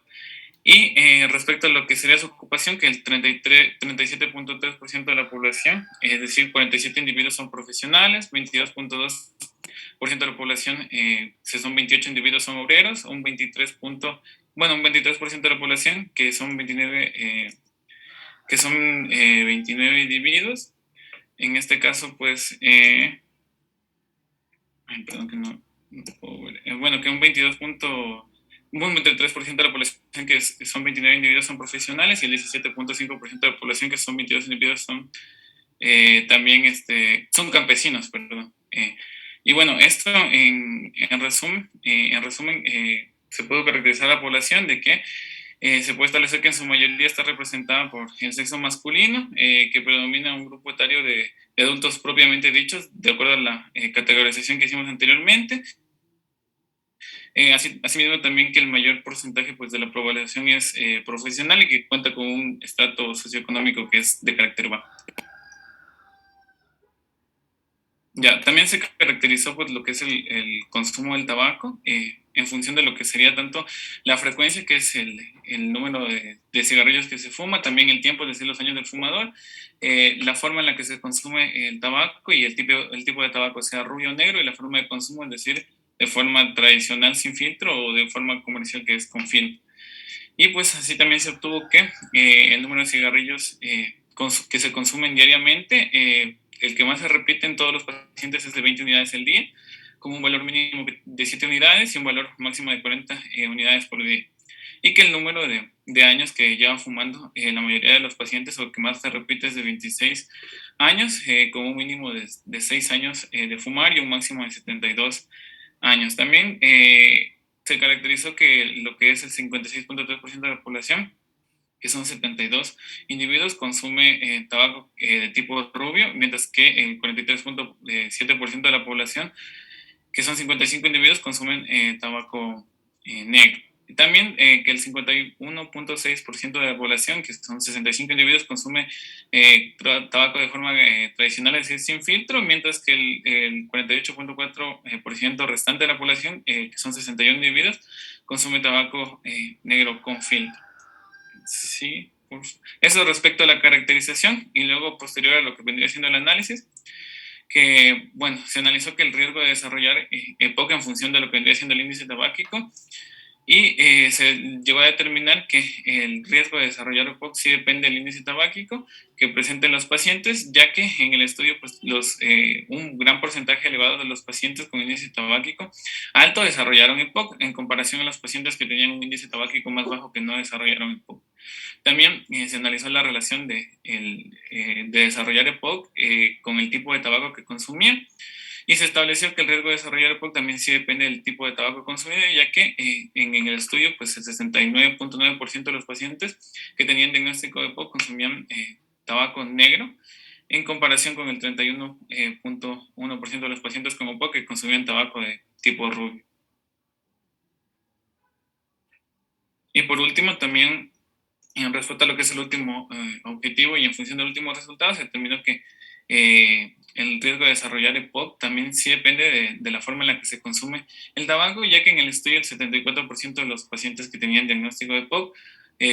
Y respecto a lo que sería su ocupación, que el 37.3% de la población, es decir, 47 individuos son profesionales, 22.2% de la población, son 28 individuos son obreros, un 23% de la población, que son 29 individuos. En este caso, pues, perdón que no puedo ver. Que un 23% de la población que son 29 individuos son profesionales y el 17.5% de la población que son 22 individuos son también son campesinos, perdón. Y bueno, esto en resumen, se puede caracterizar a la población de que se puede establecer que en su mayoría está representada por el sexo masculino, que predomina un grupo etario de adultos propiamente dichos, de acuerdo a la categorización que hicimos anteriormente. Asimismo también que el mayor porcentaje pues, de la población es profesional y que cuenta con un estrato socioeconómico que es de carácter bajo. Ya, también se caracterizó pues, lo que es el consumo del tabaco en función de lo que sería tanto la frecuencia, que es el número de cigarrillos que se fuma, también el tiempo, es decir, los años del fumador, la forma en la que se consume el tabaco y el tipo de tabaco, sea rubio o negro, y la forma de consumo, es decir, de forma tradicional sin filtro o de forma comercial que es con filtro. Y pues así también se obtuvo que el número de cigarrillos que se consumen diariamente, el que más se repite en todos los pacientes es de 20 unidades al día, con un valor mínimo de 7 unidades y un valor máximo de 40 unidades por día. Y que el número de años que llevan fumando la mayoría de los pacientes, o que más se repite, es de 26 años, con un mínimo de 6 años de fumar y un máximo de 72 años. También se caracterizó que lo que es el 56.3% de la población, que son 72 individuos, consume tabaco de tipo rubio, mientras que el 43.7% de la población, que son 55 individuos, consumen tabaco negro. Y también que el 51.6% de la población, que son 65 individuos, consume tabaco de forma tradicional, es decir, sin filtro, mientras que el 48.4% restante de la población, que son 61 individuos, consume tabaco negro con filtro. Sí, pues, eso respecto a la caracterización, y luego posterior a lo que vendría siendo el análisis. que, bueno, se analizó que el riesgo de desarrollar EPOC en función de lo que vendría siendo el índice tabáquico, y se llegó a determinar que el riesgo de desarrollar EPOC sí depende del índice tabáquico que presenten los pacientes, ya que en el estudio pues, un gran porcentaje elevado de los pacientes con índice tabáquico alto desarrollaron EPOC en comparación a los pacientes que tenían un índice tabáquico más bajo que no desarrollaron EPOC. También se analizó la relación de desarrollar EPOC con el tipo de tabaco que consumían, y se estableció que el riesgo de desarrollar EPOC también sí depende del tipo de tabaco consumido, ya que en el estudio pues el 69.9% de los pacientes que tenían diagnóstico de EPOC consumían tabaco negro, en comparación con el 31.1% de los pacientes con EPOC que consumían tabaco de tipo rubio. Y por último, también en respuesta a lo que es el último objetivo y en función del último resultado, se determinó que el riesgo de desarrollar EPOC también sí depende de la forma en la que se consume el tabaco, ya que en el estudio el 74% de los pacientes que tenían diagnóstico de EPOC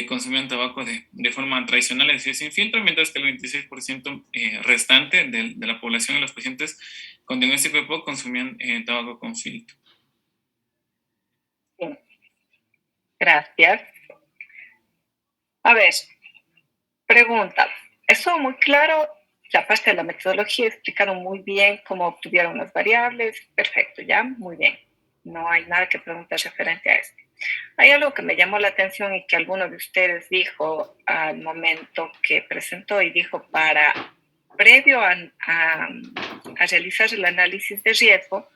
consumían tabaco de forma tradicional, es decir, sin filtro, mientras que el 26% restante de la población de los pacientes con diagnóstico de EPOC consumían tabaco con filtro. Bien. Gracias. A ver, pregunta. Eso muy claro, la parte de la metodología explicaron muy bien cómo obtuvieron las variables. Perfecto, ya, muy bien. No hay nada que preguntar referente a esto. Hay algo que me llamó la atención y que alguno de ustedes dijo al momento que presentó y dijo previo a realizar el análisis de riesgo,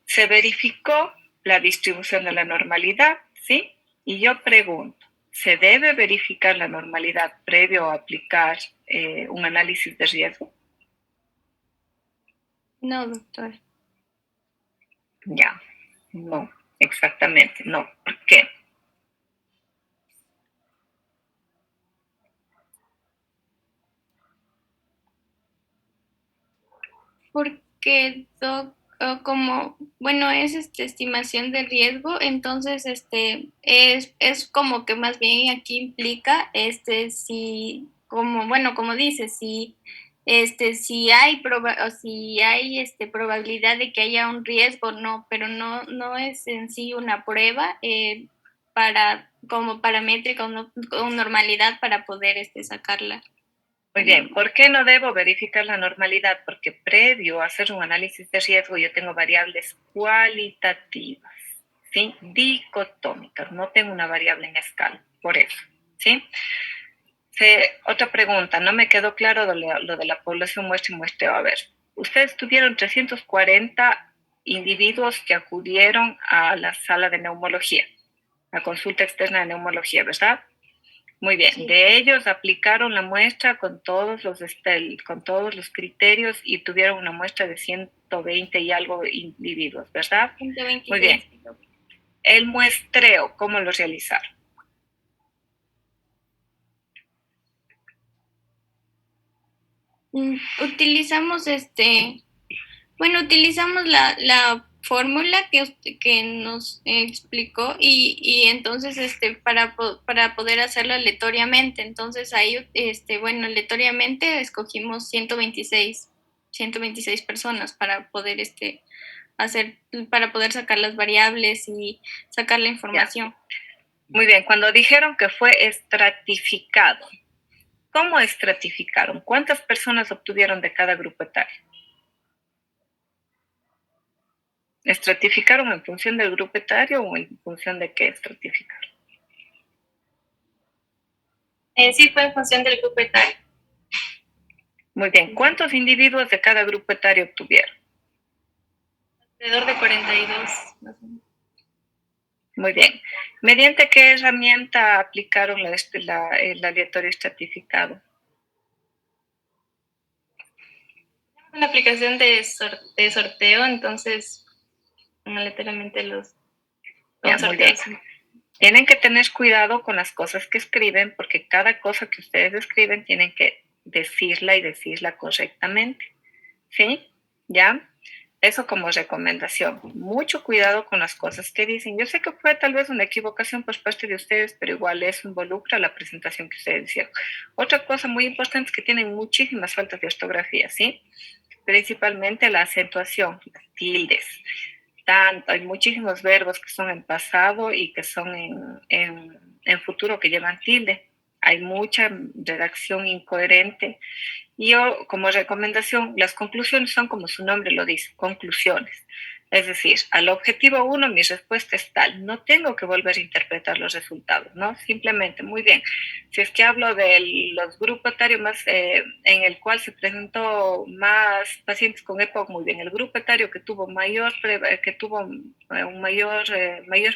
se verificó la distribución de la normalidad, ¿sí? Y yo pregunto, ¿se debe verificar la normalidad previo a aplicar un análisis de riesgo? No, doctor. Ya, no, exactamente, no. ¿Por qué? Porque, como, bueno, es estimación de riesgo, entonces es como que más bien aquí implica si, como, bueno, como dice, si si hay probabilidad de que haya un riesgo, no, pero no es en sí una prueba como paramétrica o con normalidad para poder sacarla. Muy bien, ¿por qué no debo verificar la normalidad? Porque previo a hacer un análisis de riesgo yo tengo variables cualitativas, ¿sí? Dicotómicas, no tengo una variable en escala, por eso, ¿sí? Otra pregunta, no me quedó claro lo de la población muestra y muestreo. A ver, ustedes tuvieron 340 individuos que acudieron a la sala de neumología, la consulta externa de neumología, ¿verdad? Muy bien, sí. De ellos aplicaron la muestra con todos los criterios y tuvieron una muestra de 120 y algo individuos, ¿verdad? 126. Muy bien. El muestreo, ¿cómo lo realizaron? Utilizamos utilizamos la fórmula que nos explicó y entonces para poder hacerlo aleatoriamente. Entonces ahí aleatoriamente escogimos 126 personas para poder para poder sacar las variables y sacar la información. Ya. Muy bien, cuando dijeron que fue estratificado, ¿cómo estratificaron? ¿Cuántas personas obtuvieron de cada grupo etario? ¿Estratificaron en función del grupo etario o en función de qué estratificaron? Sí, fue en función del grupo etario. Muy bien. ¿Cuántos individuos de cada grupo etario obtuvieron? Alrededor de 42. Muy bien. ¿Mediante qué herramienta aplicaron el aleatorio estratificado? Una aplicación de sorteo, entonces aleatoriamente los sorteos. Tienen que tener cuidado con las cosas que escriben, porque cada cosa que ustedes escriben tienen que decirla y decirla correctamente. ¿Sí? ¿Ya? Eso como recomendación. Mucho cuidado con las cosas que dicen. Yo sé que fue tal vez una equivocación por parte de ustedes, pero igual eso involucra la presentación que ustedes hicieron. Otra cosa muy importante es que tienen muchísimas faltas de ortografía, ¿sí? principalmente la acentuación, las tildes. Hay muchísimos verbos que son en pasado y que son en futuro que llevan tilde. Hay mucha redacción incoherente. Y yo, como recomendación, las conclusiones son como su nombre lo dice, conclusiones. Es decir, al objetivo 1 mi respuesta es tal, no tengo que volver a interpretar los resultados, ¿no? Simplemente, muy bien. Si es que hablo de los grupos etarios más, en el cual se presentó más pacientes con EPOC, muy bien. El grupo etario que tuvo mayor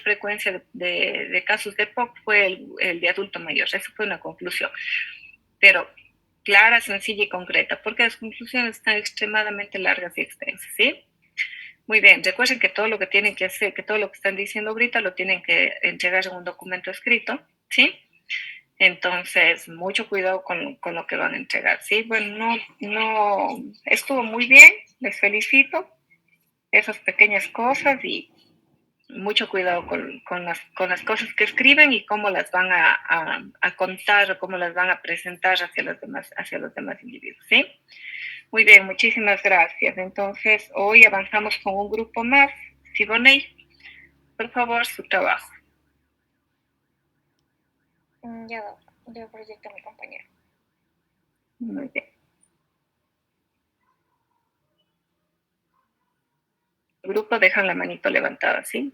frecuencia de casos de EPOC fue el de adulto mayor. Eso fue una conclusión. Pero clara, sencilla y concreta, porque las conclusiones están extremadamente largas y extensas, ¿sí? Muy bien, recuerden que todo lo que tienen que hacer, que todo lo que están diciendo ahorita lo tienen que entregar en un documento escrito, ¿sí? Entonces, mucho cuidado con lo que van a entregar, ¿sí? Bueno, no, estuvo muy bien, les felicito, esas pequeñas cosas y mucho cuidado con las cosas que escriben y cómo las van a contar o cómo las van a presentar hacia los demás individuos, ¿sí? Muy bien, muchísimas gracias. Entonces, hoy avanzamos con un grupo más. Siboney, por favor, su trabajo. Ya proyecto a mi compañero. Muy bien. El grupo dejan la manito levantada, ¿sí?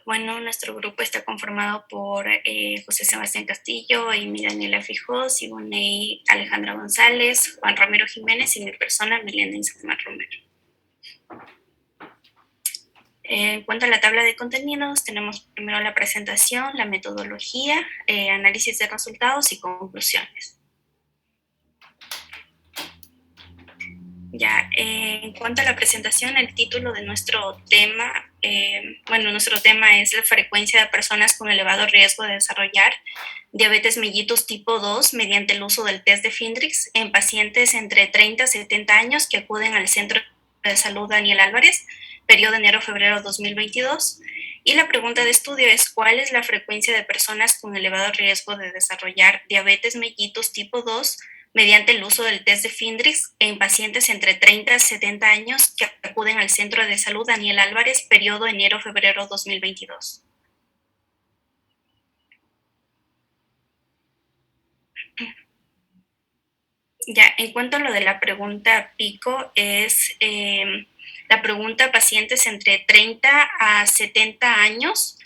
Bueno, nuestro grupo está conformado por José Sebastián Castillo, Amy Daniela Fijó, Siboney Alejandra González, Juan Ramiro Jiménez y mi persona, Milena Insamar Romero. En cuanto a la tabla de contenidos, tenemos primero la presentación, la metodología, análisis de resultados y conclusiones. En cuanto a la presentación, el título de nuestro tema, nuestro tema es la frecuencia de personas con elevado riesgo de desarrollar diabetes mellitus tipo 2 mediante el uso del test de Findrix en pacientes entre 30 y 70 años que acuden al Centro de Salud Daniel Álvarez, periodo enero-febrero 2022. Y la pregunta de estudio es: ¿cuál es la frecuencia de personas con elevado riesgo de desarrollar diabetes mellitus tipo 2 mediante el uso del test de Findrix en pacientes entre 30 y 70 años que acuden al Centro de Salud Daniel Álvarez, periodo enero-febrero 2022? En cuanto a lo de la pregunta pico, es la pregunta pacientes entre 30 a 70 años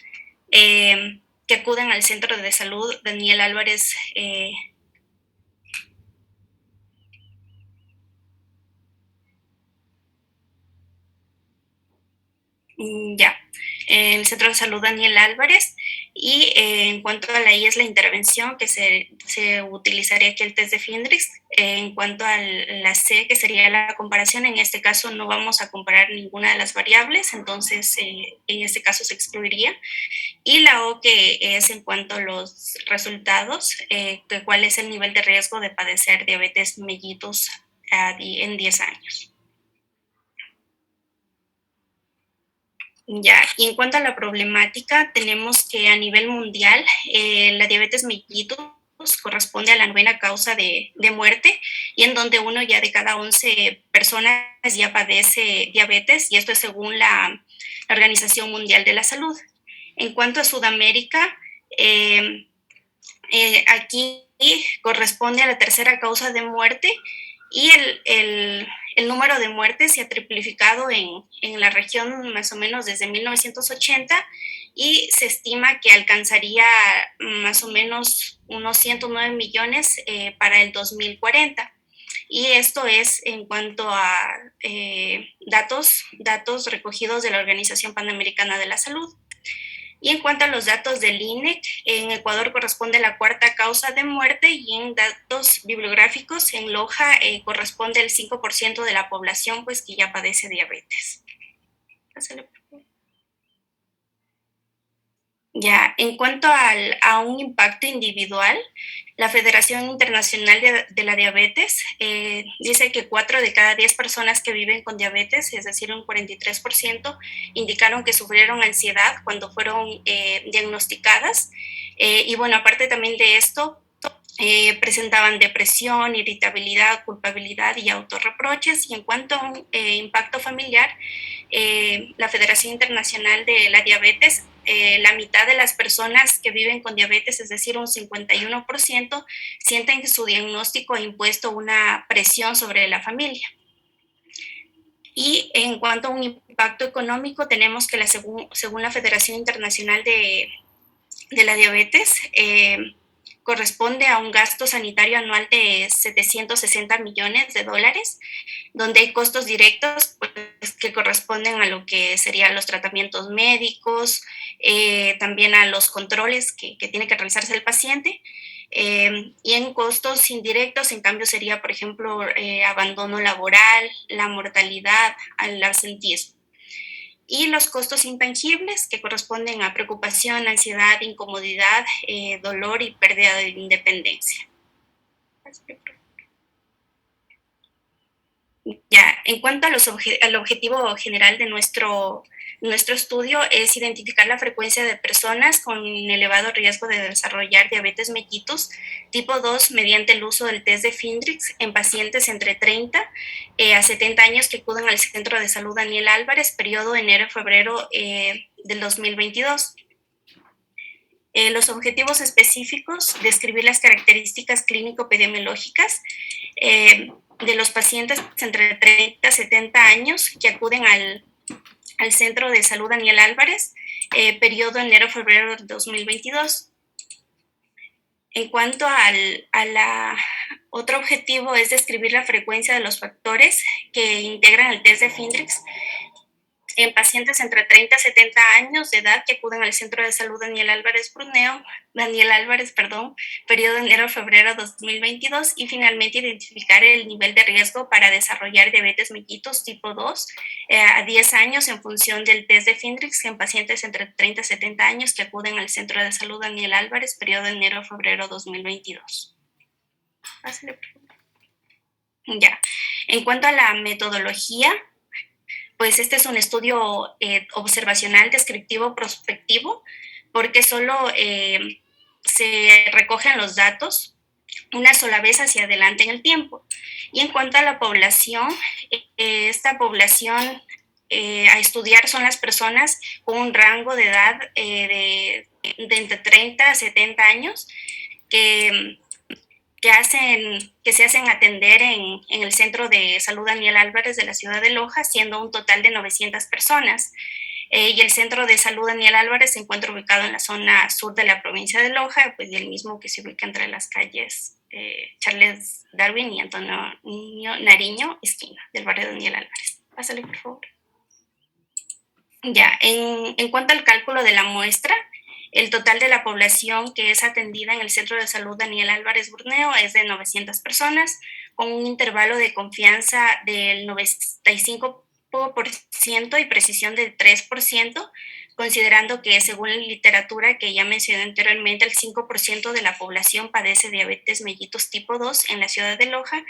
que acuden al Centro de Salud Daniel Álvarez, el Centro de Salud Daniel Álvarez. Y en cuanto a la I es la intervención, que se utilizaría aquí el test de Findrix. En cuanto a la C, que sería la comparación, en este caso no vamos a comparar ninguna de las variables, entonces en este caso se excluiría. Y la O, que es en cuanto a los resultados, cuál es el nivel de riesgo de padecer diabetes mellitus en 10 años. Y en cuanto a la problemática, tenemos que a nivel mundial la diabetes mellitus corresponde a la 9ª causa de muerte, y en donde 1 ya de cada 11 personas ya padece diabetes, y esto es según la Organización Mundial de la Salud. En cuanto a Sudamérica, aquí corresponde a la 3ª causa de muerte, y el número de muertes se ha triplicado en la región más o menos desde 1980, y se estima que alcanzaría más o menos unos 109 millones para el 2040. Y esto es en cuanto a datos recogidos de la Organización Panamericana de la Salud. Y en cuanto a los datos del INEC, en Ecuador corresponde a la 4ª causa de muerte, y en datos bibliográficos en Loja corresponde al 5% de la población pues que ya padece diabetes. Pásale, por favor. Ya, en cuanto a un impacto individual, la Federación Internacional de la Diabetes dice que 4 de cada 10 personas que viven con diabetes, es decir, un 43%, indicaron que sufrieron ansiedad cuando fueron diagnosticadas. Y bueno, aparte también de esto, presentaban depresión, irritabilidad, culpabilidad y autorreproches. Y en cuanto a un impacto familiar, la Federación Internacional de la Diabetes, la mitad de las personas que viven con diabetes, es decir, un 51%, sienten que su diagnóstico ha impuesto una presión sobre la familia. Y en cuanto a un impacto económico, tenemos que según la Federación Internacional de la Diabetes, corresponde a un gasto sanitario anual de 760 millones de dólares, donde hay costos directos pues, que corresponden a lo que serían los tratamientos médicos, también a los controles que tiene que realizarse el paciente. Y en costos indirectos, en cambio, sería, por ejemplo, abandono laboral, la mortalidad, el absentismo. Y los costos intangibles que corresponden a preocupación, ansiedad, incomodidad, dolor y pérdida de independencia. Ya, en cuanto al objetivo general de nuestro estudio es identificar la frecuencia de personas con elevado riesgo de desarrollar diabetes mellitus tipo 2 mediante el uso del test de Findrix en pacientes entre 30 a 70 años que acuden al Centro de Salud Daniel Álvarez, periodo enero-febrero del 2022. Los objetivos específicos, describir las características clínico-epidemiológicas de los pacientes entre 30 a 70 años que acuden al Centro de Salud Daniel Álvarez, periodo enero-febrero de 2022. En cuanto otro objetivo es describir la frecuencia de los factores que integran el test de Findrix en pacientes entre 30 a 70 años de edad que acuden al Centro de Salud Daniel Álvarez, periodo enero-febrero 2022, y finalmente identificar el nivel de riesgo para desarrollar diabetes mellitus tipo 2 a 10 años en función del test de Findrix en pacientes entre 30 a 70 años que acuden al Centro de Salud Daniel Álvarez, periodo enero-febrero 2022. Ya. En cuanto a la metodología, pues este es un estudio observacional, descriptivo, prospectivo, porque solo se recogen los datos una sola vez hacia adelante en el tiempo. Y en cuanto a la población, esta población a estudiar son las personas con un rango de edad de entre 30 a 70 años que se hacen atender en el Centro de Salud Daniel Álvarez de la ciudad de Loja, siendo un total de 900 personas. Y el Centro de Salud Daniel Álvarez se encuentra ubicado en la zona sur de la provincia de Loja, pues, y el mismo que se ubica entre las calles Charles Darwin y Antonio Nariño, esquina del barrio Daniel Álvarez. Pásale, por favor. Ya, en cuanto al cálculo de la muestra, el total de la población que es atendida en el Centro de Salud Daniel Álvarez Burneo es de 900 personas, con un intervalo de confianza del 95% y precisión del 3%, considerando que según la literatura que ya mencioné anteriormente, el 5% de la población padece diabetes mellitus tipo 2 en la ciudad de Loja,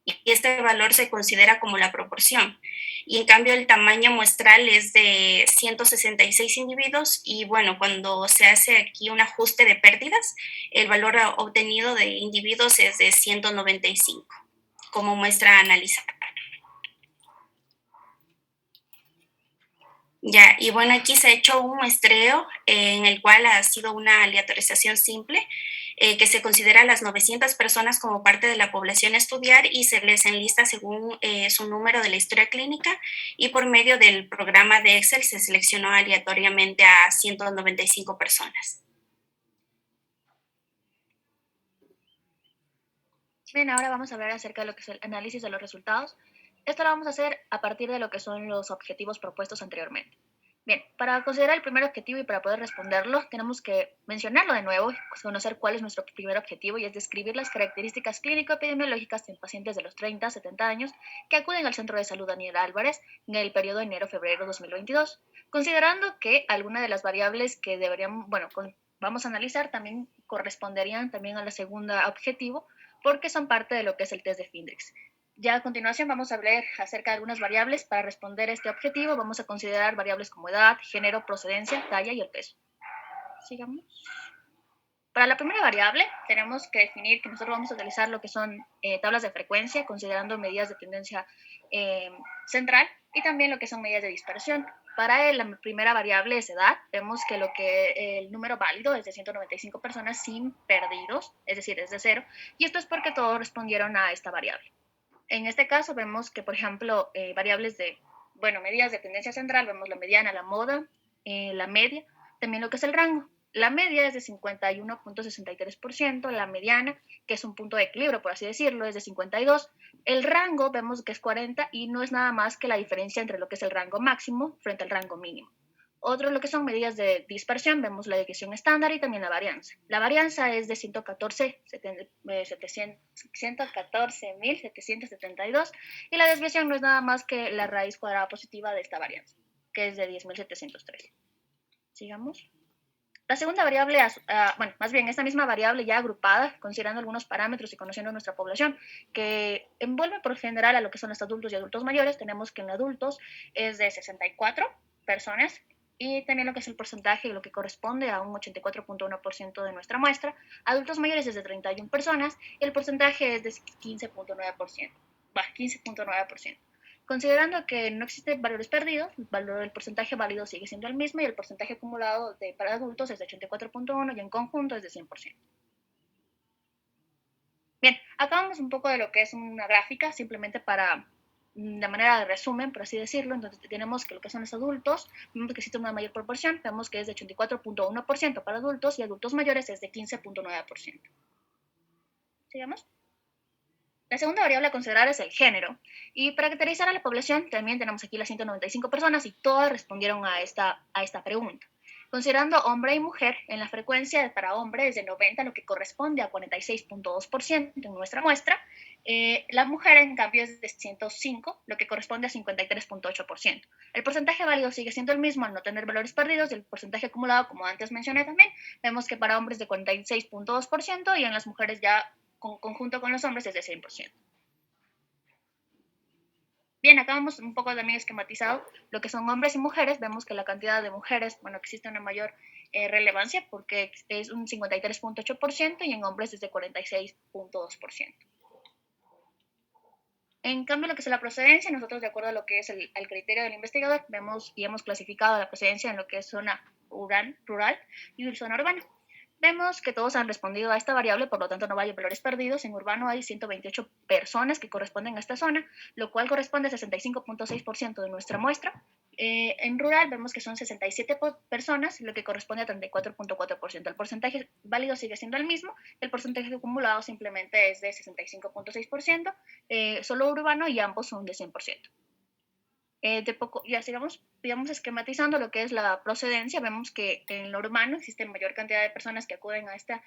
y este valor se considera como la proporción. Y en cambio el tamaño muestral es de 166 individuos y bueno, cuando se hace aquí un ajuste de pérdidas, el valor obtenido de individuos es de 195 como muestra a analizar. Ya, y bueno, aquí se ha hecho un muestreo en el cual ha sido una aleatorización simple, que se considera a las 900 personas como parte de la población a estudiar y se les enlista según su número de la historia clínica, y por medio del programa de Excel se seleccionó aleatoriamente a 195 personas. Bien, ahora vamos a hablar acerca de lo que es el análisis de los resultados. Esto lo vamos a hacer a partir de lo que son los objetivos propuestos anteriormente. Bien, para considerar el primer objetivo y para poder responderlo, tenemos que mencionarlo de nuevo, conocer cuál es nuestro primer objetivo y es describir las características clínico-epidemiológicas en pacientes de los 30 a 70 años que acuden al Centro de Salud Daniel Álvarez en el periodo enero-febrero 2022, considerando que algunas de las variables que vamos a analizar también corresponderían también a la segunda objetivo porque son parte de lo que es el test de Findrix. Ya a continuación vamos a hablar acerca de algunas variables para responder este objetivo. Vamos a considerar variables como edad, género, procedencia, talla y el peso. Sigamos. Para la primera variable tenemos que definir que nosotros vamos a utilizar lo que son tablas de frecuencia, considerando medidas de tendencia central y también lo que son medidas de dispersión. Para la primera variable es edad, vemos que el número válido es de 195 personas sin perdidos, es decir, es de 0, y esto es porque todos respondieron a esta variable. En este caso vemos que, por ejemplo, variables medidas de tendencia central, vemos la mediana, la moda, la media, también lo que es el rango. La media es de 51.63%, la mediana, que es un punto de equilibrio, por así decirlo, es de 52%. El rango vemos que es 40 y no es nada más que la diferencia entre lo que es el rango máximo frente al rango mínimo. Otro, lo que son medidas de dispersión, vemos la desviación estándar y también la varianza. La varianza es de 114.772 y la desviación no es nada más que la raíz cuadrada positiva de esta varianza, que es de 10.713. Sigamos. La segunda variable, más bien esta misma variable ya agrupada, considerando algunos parámetros y conociendo nuestra población, que envuelve por general a lo que son los adultos y adultos mayores, tenemos que en adultos es de 64 personas, y también lo que es el porcentaje, lo que corresponde a un 84.1% de nuestra muestra. Adultos mayores es de 31 personas, y el porcentaje es de 15.9%. Considerando que no existen valores perdidos, el porcentaje válido sigue siendo el mismo y el porcentaje acumulado para adultos es de 84.1 y en conjunto es de 100%. Bien, acá vamos un poco de lo que es una gráfica, simplemente para de manera de resumen, por así decirlo. Entonces tenemos que lo que son los adultos, vemos que existe una mayor proporción, vemos que es de 84.1% para adultos y adultos mayores es de 15.9%. ¿Sigamos? La segunda variable a considerar es el género. Y para caracterizar a la población, también tenemos aquí las 195 personas y todas respondieron a esta pregunta. Considerando hombre y mujer, en la frecuencia para hombre es de 90, lo que corresponde a 46.2% en nuestra muestra. La mujer, en cambio, es de 105, lo que corresponde a 53.8%. El porcentaje válido sigue siendo el mismo al no tener valores perdidos y el porcentaje acumulado, como antes mencioné también, vemos que para hombres de 46.2% y en las mujeres ya conjunto con los hombres es de 100%. Bien, acá vemos un poco también esquematizado lo que son hombres y mujeres. Vemos que la cantidad de mujeres, existe una mayor relevancia porque es un 53.8% y en hombres es de 46.2%. En cambio, lo que es la procedencia, nosotros de acuerdo a lo que es el criterio del investigador, vemos y hemos clasificado la procedencia en lo que es zona rural y zona urbana. Vemos que todos han respondido a esta variable, por lo tanto no hay valores perdidos. En urbano hay 128 personas que corresponden a esta zona, lo cual corresponde a 65.6% de nuestra muestra. En rural vemos que son 67 personas, lo que corresponde a 34.4%. El porcentaje válido sigue siendo el mismo, el porcentaje acumulado simplemente es de 65.6%, solo urbano y ambos son de 100%. Ya sigamos esquematizando lo que es la procedencia. Vemos que en lo urbano existe mayor cantidad de personas que acuden a este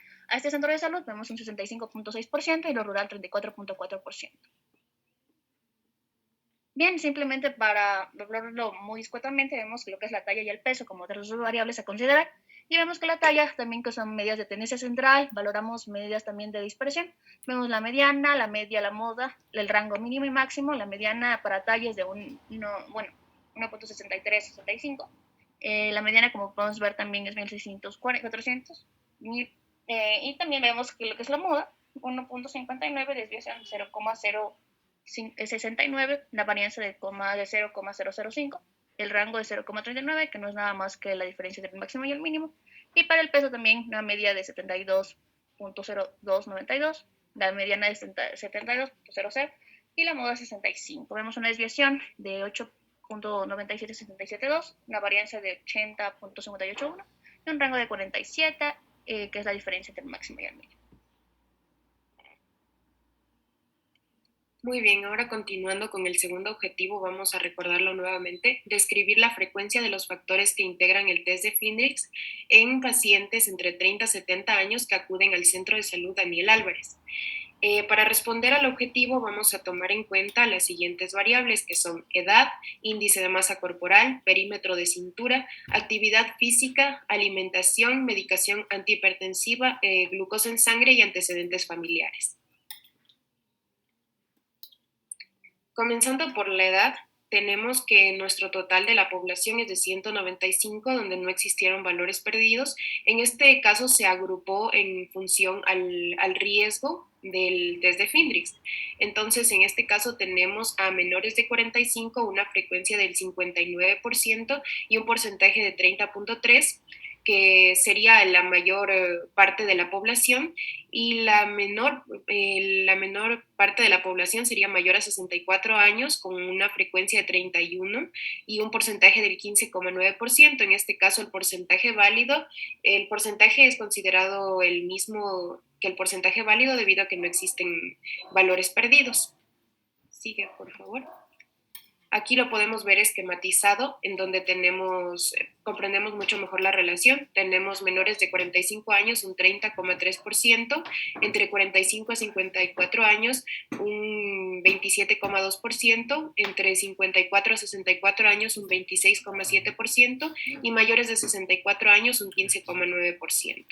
centro de salud, vemos un 65.6% y lo rural 34.4%. Bien, simplemente para verlo muy escuetamente, vemos lo que es la talla y el peso como otras dos variables a considerar. Y vemos que la talla también, que son medidas de tendencia central, valoramos medidas también de dispersión. Vemos la mediana, la media, la moda, el rango mínimo y máximo. La mediana para tallas de 1.6365. La mediana, como podemos ver, también es 1.600, y también vemos que lo que es la moda, 1.59, desviación 0.069, la varianza de 0.005, el rango de 0.39, que no es nada más que la diferencia entre el máximo y el mínimo, y para el peso también una media de 72.0292, la mediana de 72.00 y la moda 65. Vemos una desviación de 8.97772, una varianza de 80.581 y un rango de 47, que es la diferencia entre el máximo y el mínimo. Muy bien, ahora continuando con el segundo objetivo, vamos a recordarlo nuevamente, describir la frecuencia de los factores que integran el test de Findrix en pacientes entre 30 y 70 años que acuden al Centro de Salud Daniel Álvarez. Para responder al objetivo vamos a tomar en cuenta las siguientes variables que son edad, índice de masa corporal, perímetro de cintura, actividad física, alimentación, medicación antihipertensiva, glucosa en sangre y antecedentes familiares. Comenzando por la edad, tenemos que nuestro total de la población es de 195, donde no existieron valores perdidos. En este caso se agrupó en función al riesgo del test de Findrix. Entonces, en este caso tenemos a menores de 45 una frecuencia del 59% y un porcentaje de 30.3%, que sería la mayor parte de la población, y la menor parte de la población sería mayor a 64 años con una frecuencia de 31 y un porcentaje del 15,9%. En este caso, el porcentaje es considerado el mismo que el porcentaje válido debido a que no existen valores perdidos. Sigue, por favor. Aquí lo podemos ver esquematizado, en donde comprendemos mucho mejor la relación. Tenemos menores de 45 años, un 30,3%, entre 45 a 54 años, un 27,2%, entre 54 a 64 años, un 26,7%, y mayores de 64 años, un 15,9%.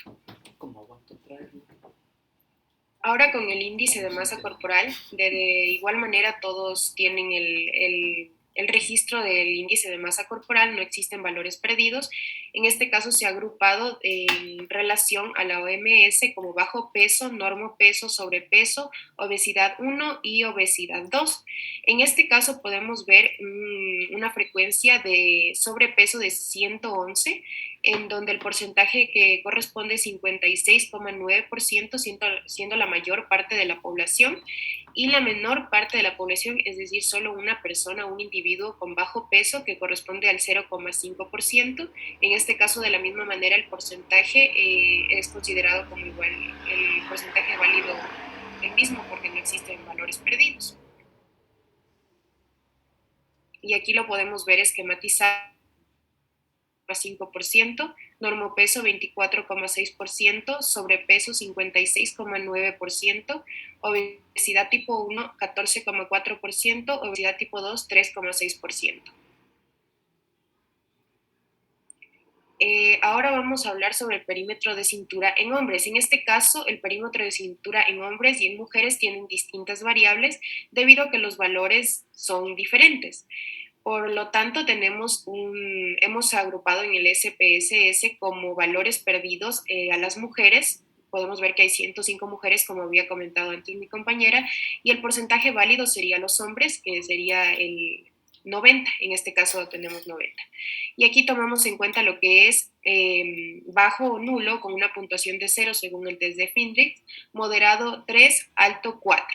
Ahora con el índice de masa corporal, de igual manera todos tienen el registro del índice de masa corporal, no existen valores perdidos. En este caso se ha agrupado en relación a la OMS como bajo peso, normopeso, sobrepeso, obesidad 1 y obesidad 2. En este caso podemos ver una frecuencia de sobrepeso de 111, en donde el porcentaje que corresponde 56,9%, siendo la mayor parte de la población, y la menor parte de la población, es decir, solo una persona, un individuo con bajo peso, que corresponde al 0,5%. En este caso, de la misma manera, el porcentaje es considerado como igual, el porcentaje válido el mismo, porque no existen valores perdidos. Y aquí lo podemos ver esquematizado: 5%, normopeso 24,6%, sobrepeso 56,9%, obesidad tipo 1 14,4%, obesidad tipo 2 3,6%. Ahora vamos a hablar sobre el perímetro de cintura en hombres. En este caso, el perímetro de cintura en hombres y en mujeres tienen distintas variables debido a que los valores son diferentes. Por lo tanto, hemos agrupado en el SPSS como valores perdidos a las mujeres. Podemos ver que hay 105 mujeres, como había comentado antes mi compañera, y el porcentaje válido sería los hombres, que sería el 90, en este caso tenemos 90. Y aquí tomamos en cuenta lo que es bajo o nulo, con una puntuación de 0 según el test de Findrix, moderado 3, alto 4.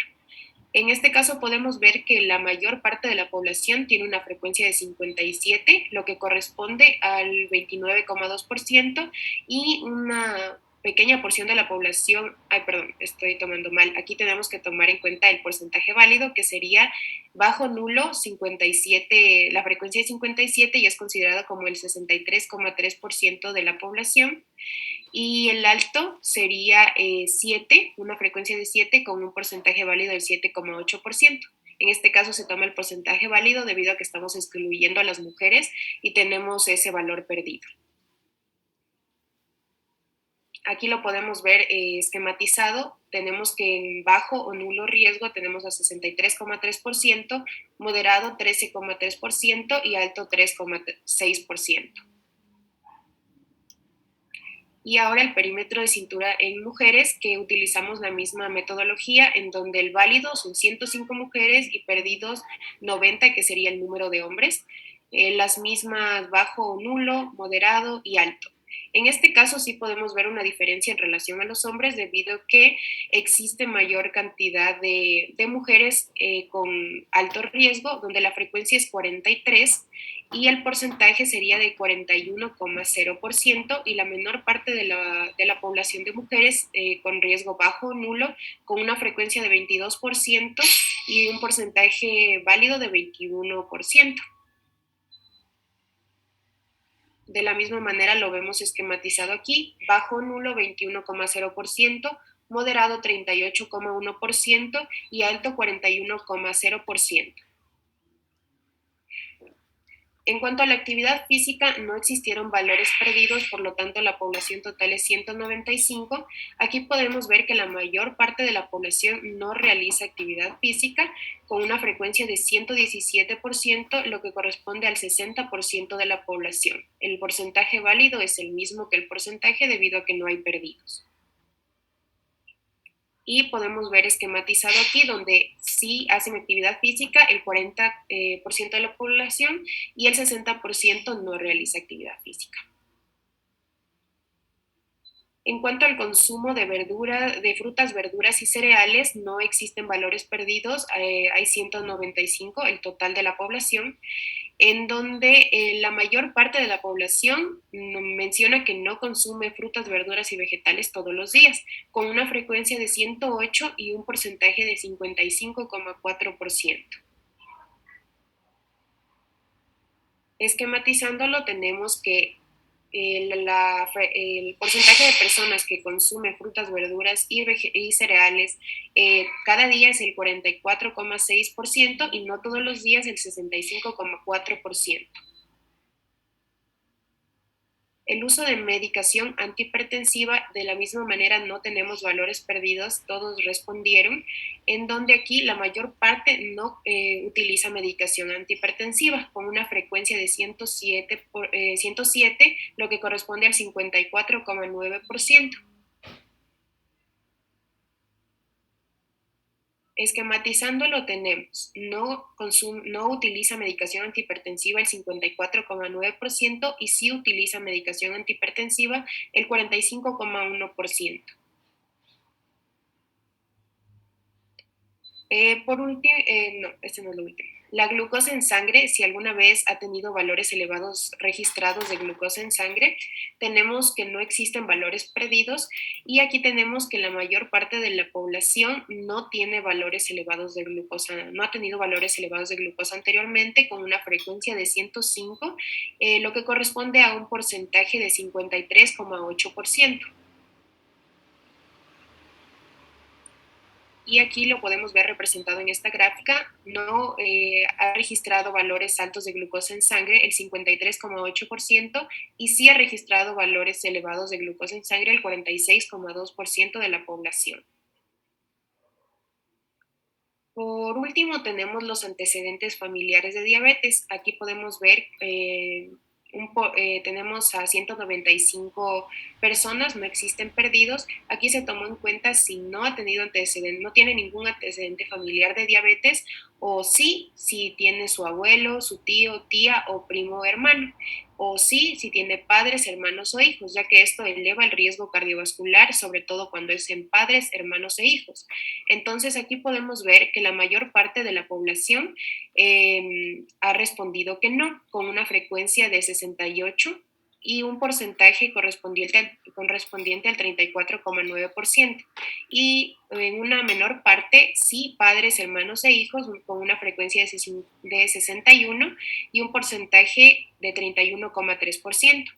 En este caso podemos ver que la mayor parte de la población tiene una frecuencia de 57, lo que corresponde al 29,2%, y una pequeña porción de la población, estoy tomando mal, aquí tenemos que tomar en cuenta el porcentaje válido, que sería bajo nulo 57, la frecuencia de 57, y es considerado como el 63,3% de la población. Y el alto sería 7, una frecuencia de 7 con un porcentaje válido del 7,8%. En este caso se toma el porcentaje válido debido a que estamos excluyendo a las mujeres y tenemos ese valor perdido. Aquí lo podemos ver esquematizado. Tenemos que en bajo o nulo riesgo tenemos a 63,3%, moderado 13,3% y alto 3,6%. Y ahora el perímetro de cintura en mujeres, que utilizamos la misma metodología, en donde el válido son 105 mujeres y perdidos 90, que sería el número de hombres. Las mismas bajo o nulo, moderado y alto. En este caso sí podemos ver una diferencia en relación a los hombres, debido a que existe mayor cantidad de mujeres con alto riesgo, donde la frecuencia es 43 y el porcentaje sería de 41,0%, y la menor parte de la población de mujeres con riesgo bajo o nulo, con una frecuencia de 22%, y un porcentaje válido de 21%. De la misma manera lo vemos esquematizado aquí: bajo nulo 21,0%, moderado 38,1% y alto 41,0%. En cuanto a la actividad física, no existieron valores perdidos, por lo tanto la población total es 195. Aquí podemos ver que la mayor parte de la población no realiza actividad física, con una frecuencia de 117%, lo que corresponde al 60% de la población. El porcentaje válido es el mismo que el porcentaje debido a que no hay perdidos. Y podemos ver esquematizado aquí donde sí hacen actividad física el 40% de la población y el 60% no realiza actividad física. En cuanto al consumo de frutas, verduras y cereales, no existen valores perdidos, hay 195, el total de la población, en donde la mayor parte de la población menciona que no consume frutas, verduras y vegetales todos los días, con una frecuencia de 108 y un porcentaje de 55,4%. Esquematizándolo, tenemos que el porcentaje de personas que consume frutas, verduras y cereales cada día es el 44,6% y no todos los días el 65,4%. El uso de medicación antihipertensiva, de la misma manera no tenemos valores perdidos, todos respondieron, en donde aquí la mayor parte no utiliza medicación antihipertensiva, con una frecuencia de 107, lo que corresponde al 54,9%. Esquematizándolo tenemos, no utiliza medicación antihipertensiva el 54,9% y sí utiliza medicación antihipertensiva el 45,1%. Por último, no, este no es lo último. La glucosa en sangre, si alguna vez ha tenido valores elevados registrados de glucosa en sangre, tenemos que no existen valores perdidos y aquí tenemos que la mayor parte de la población no tiene valores elevados de glucosa, no ha tenido valores elevados de glucosa anteriormente, con una frecuencia de 105, lo que corresponde a un porcentaje de 53,8%. Y aquí lo podemos ver representado en esta gráfica, no ha registrado valores altos de glucosa en sangre el 53,8% y sí ha registrado valores elevados de glucosa en sangre el 46,2% de la población. Por último, tenemos los antecedentes familiares de diabetes. Aquí podemos ver tenemos a 195 personas, no existen perdidos. Aquí se tomó en cuenta si no ha tenido antecedente, no tiene ningún antecedente familiar de diabetes, o sí, si tiene su abuelo, su tío, tía o primo o hermano, o sí, si tiene padres, hermanos o hijos, ya que esto eleva el riesgo cardiovascular, sobre todo cuando es en padres, hermanos e hijos. Entonces aquí podemos ver que la mayor parte de la población ha respondido que no, con una frecuencia de 68 y un porcentaje correspondiente al 34,9%. Y en una menor parte, sí, padres, hermanos e hijos, con una frecuencia de 61 y un porcentaje de 31,3%.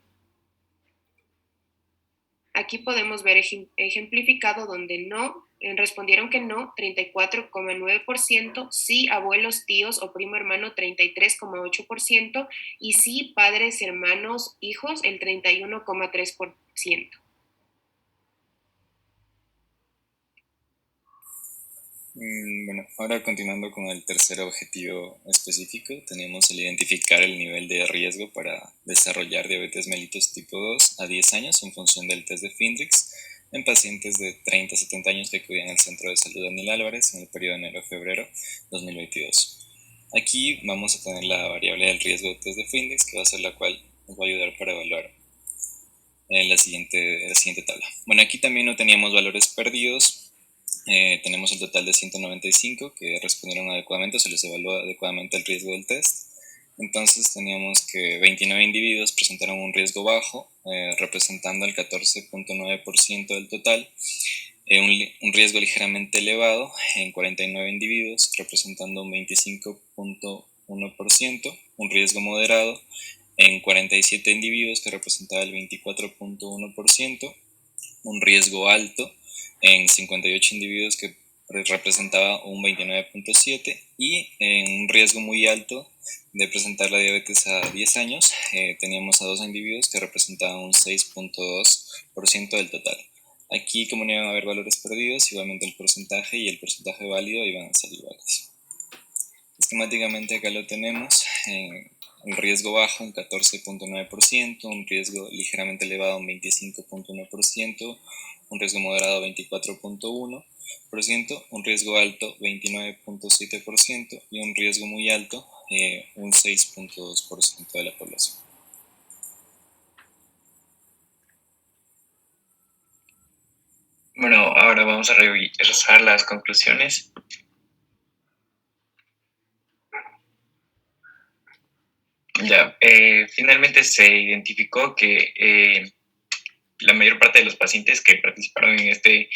Aquí podemos ver ejemplificado donde no, respondieron que no, 34,9%, sí, abuelos, tíos o primo hermano, 33,8%, y sí, padres, hermanos, hijos, el 31,3%. Bueno, ahora continuando con el tercer objetivo específico, tenemos el identificar el nivel de riesgo para desarrollar diabetes mellitus tipo 2 a 10 años en función del test de Findrix en pacientes de 30 a 70 años que acudían al Centro de Salud Daniel Álvarez en el periodo de enero-febrero 2022. Aquí vamos a tener la variable del riesgo de test de Findrix, que va a ser la cual nos va a ayudar para evaluar en la siguiente tabla. Bueno, aquí también no teníamos valores perdidos. Tenemos el total de 195 que respondieron adecuadamente, se les evaluó adecuadamente el riesgo del test. Entonces teníamos que 29 individuos presentaron un riesgo bajo, representando el 14,9% del total, un riesgo ligeramente elevado en 49 individuos, representando un 25.1%, un riesgo moderado en 47 individuos, que representaba el 24.1%, un riesgo alto en 58 individuos, que representaba un 29.7%, y en un riesgo muy alto de presentar la diabetes a 10 años, teníamos a 2 individuos que representaban un 6.2% del total. Aquí, como no iban a haber valores perdidos, igualmente el porcentaje y el porcentaje válido iban a ser iguales. Esquemáticamente acá lo tenemos, un riesgo bajo un 14.9%, un riesgo ligeramente elevado un 25.1%, un riesgo moderado 24.1%, un riesgo alto 29.7% y un riesgo muy alto un 6.2% de la población. Bueno, ahora vamos a revisar las conclusiones. Ya, finalmente se identificó que la mayor parte de los pacientes que participaron en este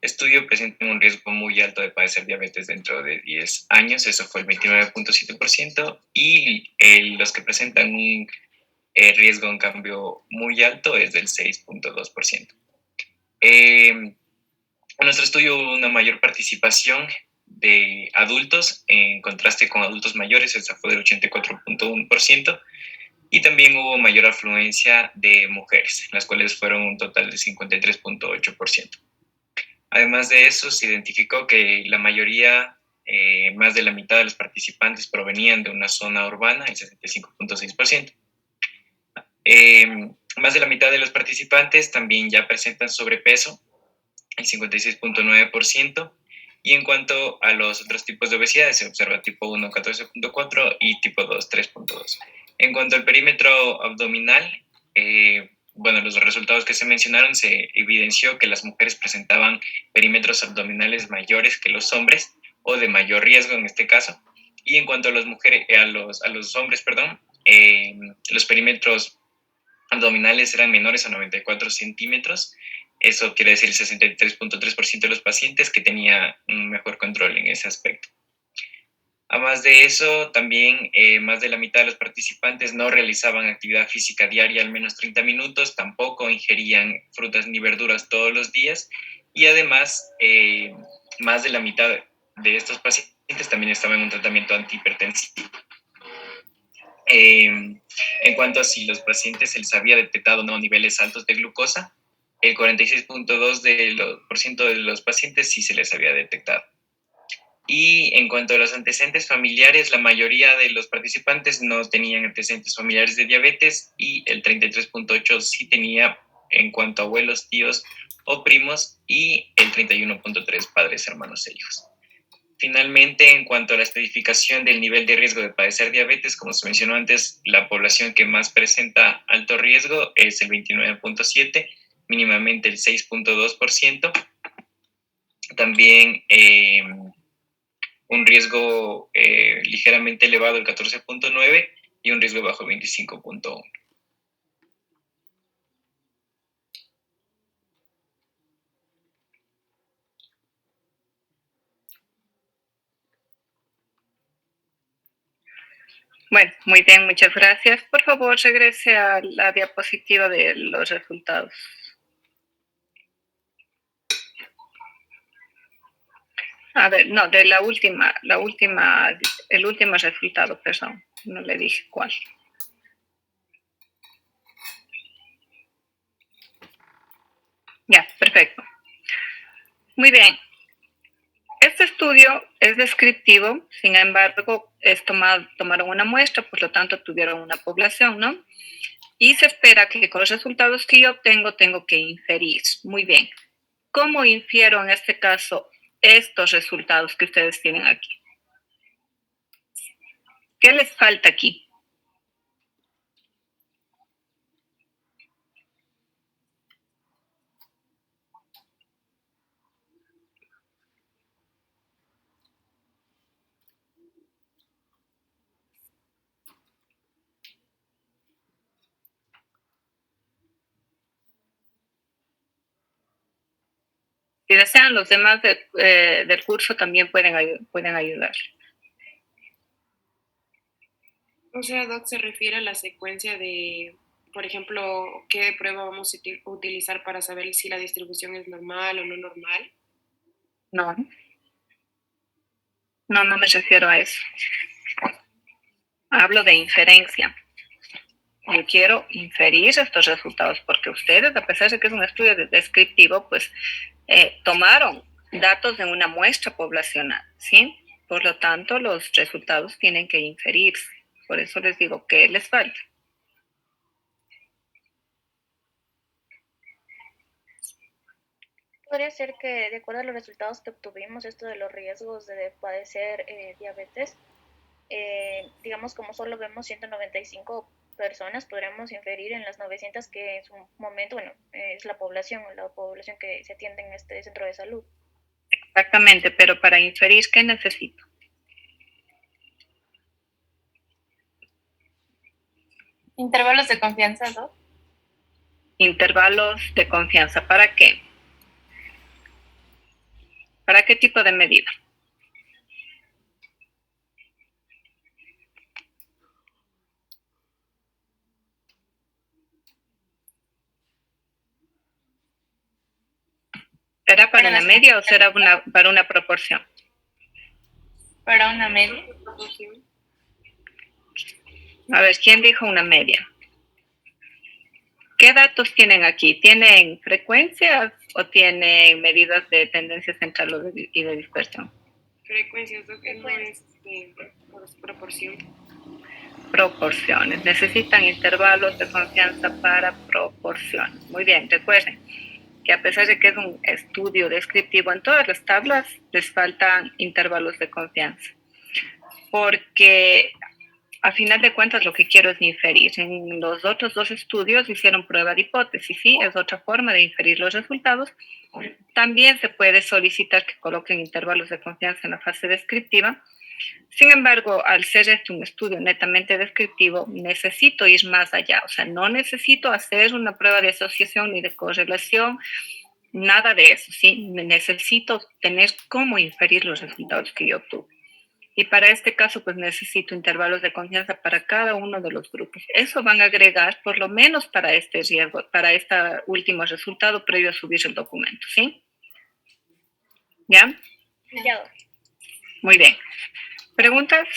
estudio presentan un riesgo muy alto de padecer diabetes dentro de 10 años, eso fue el 29.7%, y los que presentan un riesgo en cambio muy alto es del 6.2%. En nuestro estudio hubo una mayor participación de adultos en contraste con adultos mayores, esa fue del 84.1%, y también hubo mayor afluencia de mujeres, las cuales fueron un total de 53.8%. Además de eso, se identificó que la mayoría, más de la mitad de los participantes provenían de una zona urbana, el 65.6%. Más de la mitad de los participantes también ya presentan sobrepeso, el 56.9%, y en cuanto a los otros tipos de obesidad, se observa tipo 1, 14.4 y tipo 2, 3.2. En cuanto al perímetro abdominal, los resultados que se mencionaron, se evidenció que las mujeres presentaban perímetros abdominales mayores que los hombres, o de mayor riesgo en este caso, y en cuanto a las mujeres, a los hombres, los perímetros abdominales eran menores a 94 centímetros. Eso quiere decir el 63.3% de los pacientes que tenía un mejor control en ese aspecto. Además de eso, también más de la mitad de los participantes no realizaban actividad física diaria al menos 30 minutos, tampoco ingerían frutas ni verduras todos los días, y además más de la mitad de estos pacientes también estaban en un tratamiento antihipertensivo. En cuanto a si los pacientes se les había detectado no niveles altos de glucosa, el 46.2% de los pacientes sí se les había detectado. Y en cuanto a los antecedentes familiares, la mayoría de los participantes no tenían antecedentes familiares de diabetes, y el 33.8% sí tenía en cuanto a abuelos, tíos o primos, y el 31.3% padres, hermanos e hijos. Finalmente, en cuanto a la estratificación del nivel de riesgo de padecer diabetes, como se mencionó antes, la población que más presenta alto riesgo es el 29.7%, mínimamente el 6.2%. También un riesgo ligeramente elevado el 14.9% y un riesgo bajo el 25.1%. Bueno, muy bien, muchas gracias. Por favor, regrese a la diapositiva de los resultados. A ver, no, de el último resultado, perdón, no le dije cuál. Ya, perfecto. Muy bien. Este estudio es descriptivo, sin embargo, tomaron una muestra, por lo tanto tuvieron una población, ¿no? Y se espera que con los resultados que yo obtengo tengo que inferir. Muy bien. ¿Cómo infiero en este caso estos resultados que ustedes tienen aquí? ¿Qué les falta aquí? Si desean, los demás del curso también pueden ayudar. O sea, Doc, se refiere a la secuencia de, por ejemplo, qué prueba vamos a utilizar para saber si la distribución es normal o no normal. No. No me refiero a eso. Hablo de inferencia. Yo quiero inferir estos resultados porque ustedes, a pesar de que es un estudio descriptivo, pues tomaron datos de una muestra poblacional, ¿sí? Por lo tanto, los resultados tienen que inferirse. Por eso les digo que les falta. Podría ser que, de acuerdo a los resultados que obtuvimos, esto de los riesgos de padecer diabetes, digamos, como solo vemos 195 personas, podríamos inferir en las 900 que en su momento, bueno, es la población que se atiende en este centro de salud. Exactamente, pero para inferir, ¿qué necesito? Intervalos de confianza, ¿no? Intervalos de confianza, ¿para qué? ¿Para qué tipo de medida? ¿Será para una media o será para una proporción? Para una media. A ver, ¿quién dijo una media? ¿Qué datos tienen aquí? ¿Tienen frecuencias o tienen medidas de tendencia central y de dispersión? Frecuencias, Doc, no es por proporción. Proporciones. Necesitan intervalos de confianza para proporciones. Muy bien, recuerden que a pesar de que es un estudio descriptivo, en todas las tablas les faltan intervalos de confianza. Porque a final de cuentas lo que quiero es inferir. En los otros dos estudios hicieron prueba de hipótesis, ¿sí? Es otra forma de inferir los resultados. También se puede solicitar que coloquen intervalos de confianza en la fase descriptiva. Sin embargo, al ser este un estudio netamente descriptivo, necesito ir más allá. O sea, no necesito hacer una prueba de asociación ni de correlación, nada de eso, ¿sí? Necesito tener cómo inferir los resultados que yo obtuve. Y para este caso, pues necesito intervalos de confianza para cada uno de los grupos. Eso van a agregar, por lo menos para este riesgo, para este último resultado previo a subir el documento, ¿sí? ¿Ya? Ya. Muy bien. ¿Preguntas?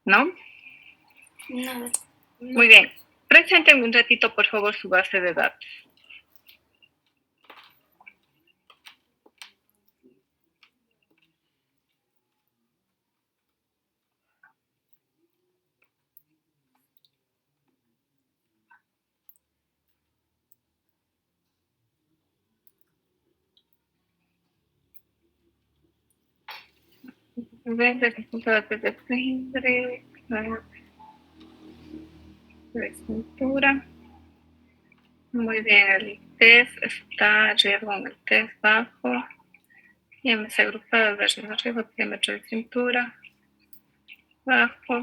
¿No? No. Muy bien. Preséntenme un ratito, por favor, su base de datos. De cintura. Muy bien, el test está riesgo en el test bajo. IMC agrupado de riesgo, diámetro de cintura bajo,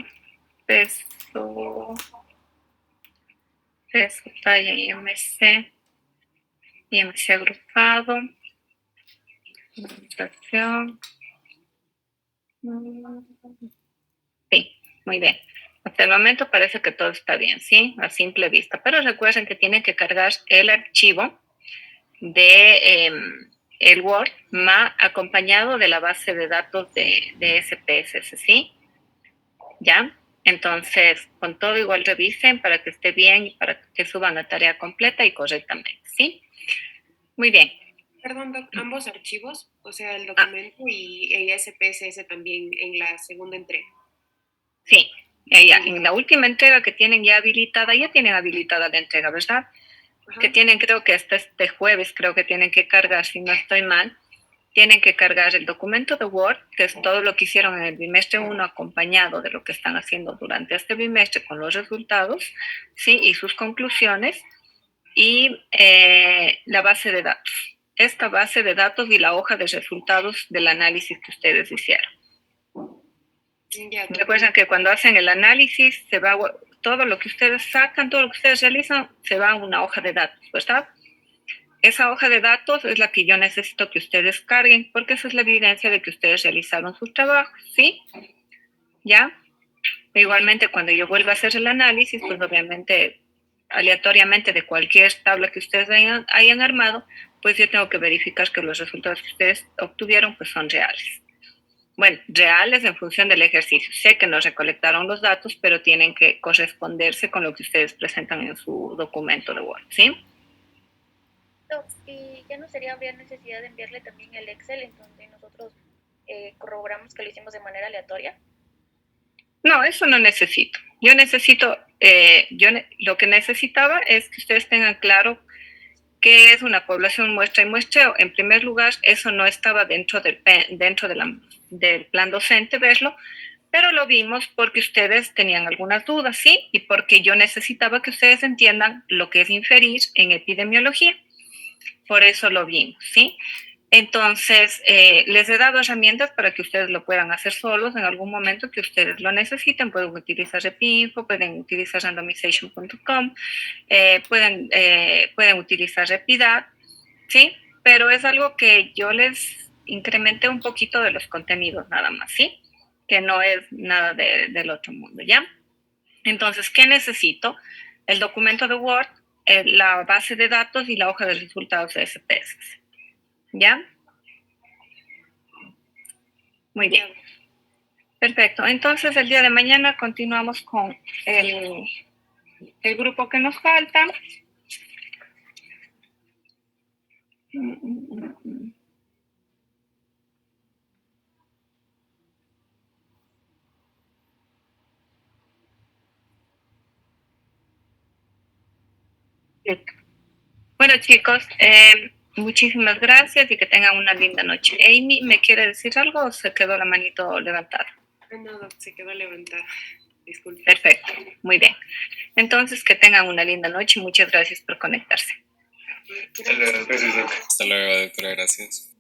peso, talla IMC agrupado, administración. Sí, muy bien. Hasta el momento parece que todo está bien, ¿sí? A simple vista. Pero recuerden que tienen que cargar el archivo de el Word acompañado de la base de datos de SPSS, ¿sí? ¿Ya? Entonces, con todo igual revisen para que esté bien y para que suban la tarea completa y correctamente, ¿sí? Muy bien. Perdón, Doc, ambos archivos, o sea, el documento y el SPSS también en la segunda entrega. Sí, en la última entrega que tienen ya tienen habilitada la entrega, ¿verdad? Ajá. Que tienen, creo que hasta este jueves, creo que tienen que cargar, si no estoy mal, tienen que cargar el documento de Word, que es todo lo que hicieron en el bimestre 1, acompañado de lo que están haciendo durante este bimestre con los resultados, ¿sí? Y sus conclusiones, y la base de datos. Esta base de datos y la hoja de resultados del análisis que ustedes hicieron. Recuerden que cuando hacen el análisis, todo lo que ustedes sacan, todo lo que ustedes realizan, se va a una hoja de datos, ¿verdad? esa hoja de datos es la que yo necesito que ustedes carguen, porque esa es la evidencia de que ustedes realizaron sus trabajos, ¿sí? ¿Ya? Igualmente, cuando yo vuelva a hacer el análisis, pues obviamente, aleatoriamente de cualquier tabla que ustedes hayan armado, pues yo tengo que verificar que los resultados que ustedes obtuvieron, pues son reales. Bueno, reales en función del ejercicio. Sé que no recolectaron los datos, pero tienen que corresponderse con lo que ustedes presentan en su documento de Word, ¿sí? Y ya no habría necesidad de enviarle también el Excel en donde nosotros corroboramos que lo hicimos de manera aleatoria. No, eso no necesito. Yo necesito, lo que necesitaba es que ustedes tengan claro qué es una población muestra y muestreo. En primer lugar, eso no estaba dentro del plan docente verlo, pero lo vimos porque ustedes tenían algunas dudas, ¿sí? Y porque yo necesitaba que ustedes entiendan lo que es inferir en epidemiología. Por eso lo vimos, ¿sí? Entonces, les he dado herramientas para que ustedes lo puedan hacer solos en algún momento que ustedes lo necesiten. Pueden utilizar Repinfo, pueden utilizar randomization.com, pueden utilizar Repidad, ¿sí? Pero es algo que yo les incrementé un poquito de los contenidos nada más, ¿sí? Que no es nada del otro mundo, ¿ya? Entonces, ¿qué necesito? El documento de Word, la base de datos y la hoja de resultados de SPS. ¿Ya? Muy bien. Perfecto. Entonces, el día de mañana continuamos con el grupo que nos falta. Bueno, chicos, muchísimas gracias y que tengan una linda noche. Amy, ¿me quiere decir algo o se quedó la manito levantada? No, se quedó levantada. Disculpe. Perfecto, muy bien. Entonces, que tengan una linda noche y muchas gracias por conectarse. Hasta luego, doctora, gracias.